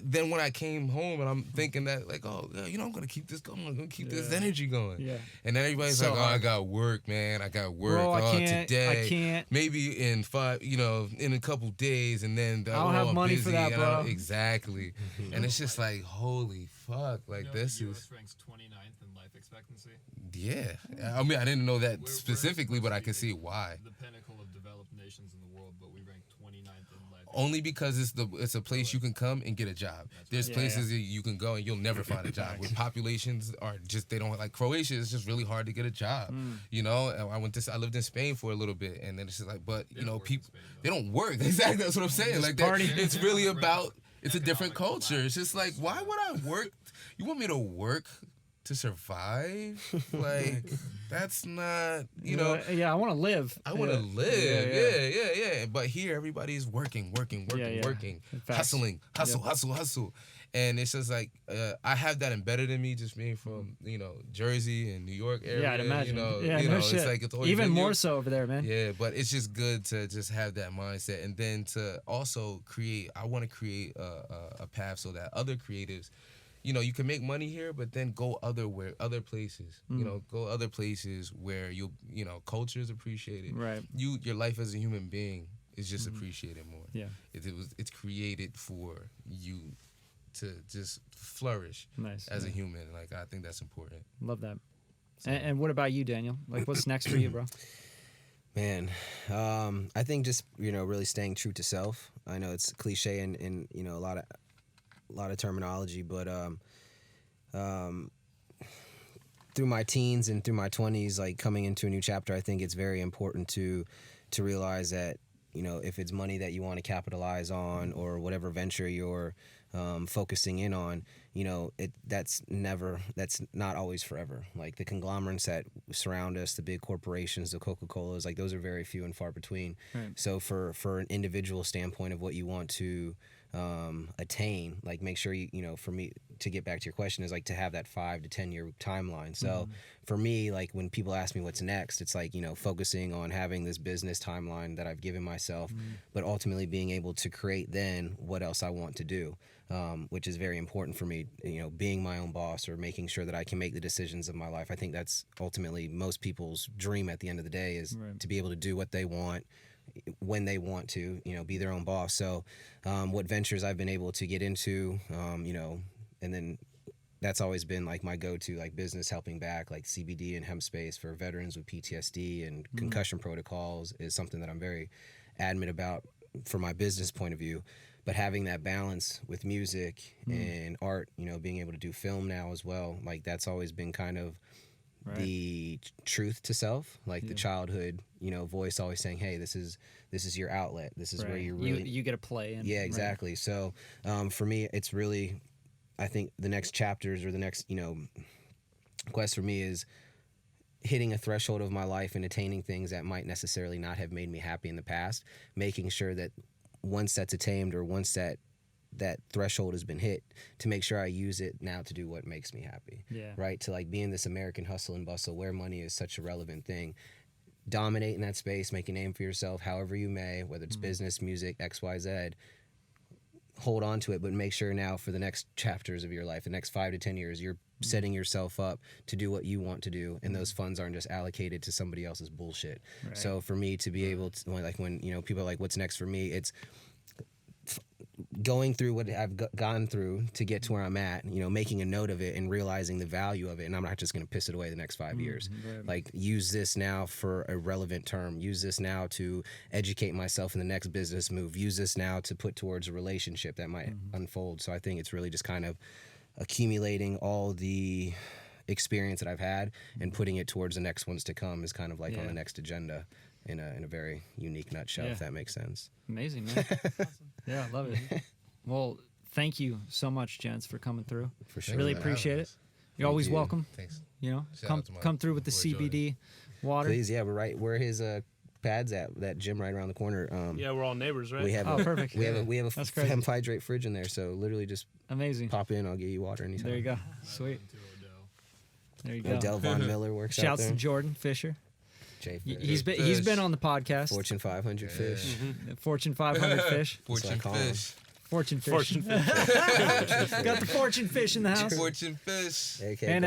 then when I came home and I'm thinking that like, oh, I'm gonna keep this going. I'm gonna keep this Yeah. energy going. Yeah. And then everybody's So like, oh, hard. I got work, man. I got work. Bro, I oh, can't. today. I can't. Maybe in in a couple days, and then I don't have I'm money for busy, that, and I don't- bro. Exactly. And it's just like, holy fuck, like this the is. US ranks 29th in life expectancy. Yeah, I mean, I didn't know that We're specifically, but I can supposed to see be why. The pinnacle of developed nations in the world, but we rank 29th in life. Only because it's a place you can come and get a job. There's Yeah, places that you can go and you'll never find a job. Where populations are just they don't like Croatia. It's just really hard to get a job. And I lived in Spain for a little bit, and then it's just like, but don't work in people Spain, though. they don't work. Exactly, that's what I'm saying. Like that, party. it's really Yeah. about it's a different Economic culture. It's just like, why would I work? You want me to work to survive? Like that's not Yeah, I want to live. I want to Yeah. live. Yeah. But here, everybody's working, Yeah. working, Facts. hustle. And it's just like, I have that embedded in me just being from, Jersey and New York area. Yeah, I'd imagine. Yeah, no it's shit. like it's always Even in more you. so over there, man. Yeah, but it's just good to just have that mindset. And then to also I want to create a path so that other creatives, you can make money here, but then go other places. Go other places where culture is appreciated. Right. Your life as a human being is just appreciated more. Yeah. It's created for you to just flourish Nice. as a human. Like I think that's important. Love that. And what about you, Daniel? Like, what's next for you, bro? Man, I think just really staying true to self. I know it's cliche and a lot of terminology, but through my teens and through my 20s, like coming into a new chapter, I think it's very important to realize that if it's money that you want to capitalize on or whatever venture you're focusing in on, that's not always forever. Like the conglomerates that surround us, the big corporations, the Coca-Colas, like those are very few and far between. Right. So for an individual standpoint of what you want to attain, like make sure for me to get back to your question is like to have that 5 to 10 year timeline. So for me, like when people ask me what's next, it's like, focusing on having this business timeline that I've given myself, but ultimately being able to create then what else I want to do. Which is very important for me, being my own boss or making sure that I can make the decisions of my life. I think that's ultimately most people's dream at the end of the day is Right. to be able to do what they want when they want to, be their own boss. So what ventures I've been able to get into, and then that's always been like my go-to, like business helping back, like CBD and hemp space for veterans with PTSD and concussion protocols is something that I'm very adamant about from my business point of view. But having that balance with music and art, you know, being able to do film now as well, like that's always been kind of the truth to self, like the childhood, you know, voice always saying, hey, this is your outlet. This is where you really you get to play in. Yeah, exactly. Right. So for me, it's really, I think the next chapters or the next, you know, quest for me is hitting a threshold of my life and attaining things that might necessarily not have made me happy in the past, making sure that once that's attained or once that threshold has been hit, to make sure I use it now to do what makes me happy. Yeah. Right? To like be in this American hustle and bustle where money is such a relevant thing. Dominate in that space, make a name for yourself however you may, whether it's business, music, XYZ. Hold on to it, but make sure now for the next chapters of your life, the next 5 to 10 years, you're setting yourself up to do what you want to do, and those funds aren't just allocated to somebody else's bullshit. Right. So for me to be able to, like when, you know, people are like, what's next for me? It's going through what I've gone through to get to where I'm at, you know, making a note of it and realizing the value of it. And I'm not just going to piss it away the next 5 years. Right. Like use this now for a relevant term. Use this now to educate myself in the next business move. Use this now to put towards a relationship that might unfold. So I think it's really just kind of accumulating all the experience that I've had and putting it towards the next ones to come is kind of like on the next agenda in a very unique nutshell, if that makes sense. Amazing, man. Awesome. Yeah, I love it. Well, thank you so much, gents, for coming through. For sure. Really appreciate it. You're always welcome. Thanks. You know, come through with the CBD water. Please, yeah, we're right where his pads at, that gym right around the corner. Yeah, we're all neighbors, right? We have perfect. We have a Hemp Hydrate fridge in there, so literally just amazing. Pop in, I'll get you water anytime. There you go. Sweet. There you go. Odell Von Miller works out there. Shouts to Jordan Fisher. He's been on the podcast. Fortune 500 fish. Fortune 500 fish. Fortune fish. Fortune fish. Fortune fish. Got the fortune fish in the house. Fortune fish. And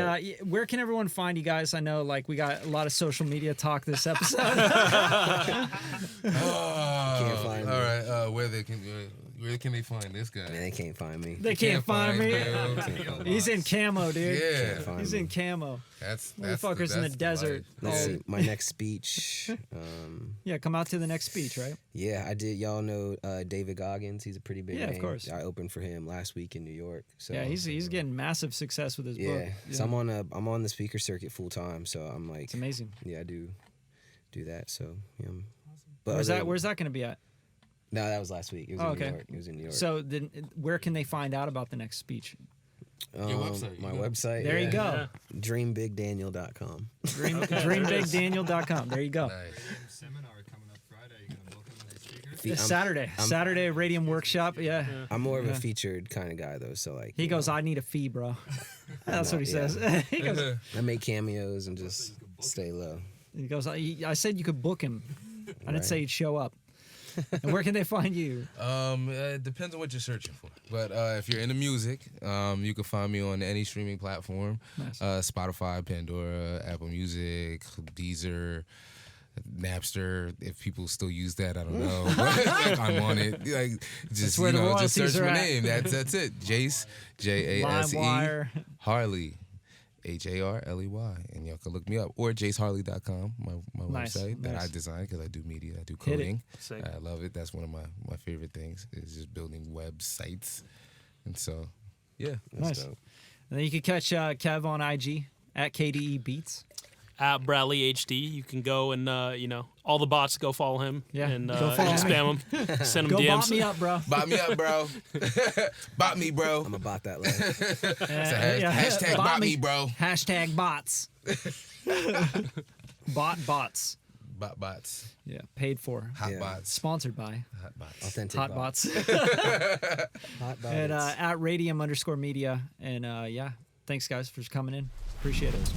where can everyone find you guys? I know, like, we got a lot of social media talk this episode. Can't find me. All right, where can they find this guy? Man, they can't find me. They can't find me. He's in camo, dude. Yeah, he's in camo. That's motherfuckers in the desert. Let's see, my next speech. Yeah, come out to the next speech, right? Yeah, I did. Y'all know David Goggins. He's a pretty big name. Of course. I opened for him last week in New York. So yeah, he's getting massive success with his book. Yeah, so I'm on the speaker circuit full time. So I'm like, it's amazing. Yeah, I do that. So yeah. But where's that going to be at? No, that was last week. It was in New York. It was in New York. So then, where can they find out about the next speech? Your website. My website. There you go. Yeah. DreamBigDaniel.com. DreamBigDaniel.com. There you go. Nice. Seminar coming up Friday. You gonna book him as a speaker? Saturday Radium Workshop. Yeah. I'm more of a featured kind of guy though. So like he goes, I need a fee, bro. That's what he says. He goes, I make cameos and just stay low. He goes, I said you could book him. I didn't say he'd show up. And where can they find you? It depends on what you're searching for. But if you're into music, you can find me on any streaming platform. Nice. Spotify, Pandora, Apple Music, Deezer, Napster. If people still use that, I don't know. But I'm on it. Like just just search my name. That's it. Jase, Jase Harley. Harley, and y'all can look me up, or jaseharley.com, my website that I design because I do media, I do coding. I love it. That's one of my favorite things is just building websites, and so yeah, that's dope. And then you can catch Kev on IG at KDE Beats. At Bradley HD, you can go and all the bots go follow him and spam him, send him go DMs. Bot me up, bro. Bot me up, bro. Bot me, bro. I'm about that life. Hashtag bot me, bro. Hashtag bots. Bots. Bot bots. Yeah, paid for. Hot bots. Sponsored by. Hot bots. Authentic Hot bots. Hot bots. And at Radium_media. And thanks guys for coming in. Appreciate it.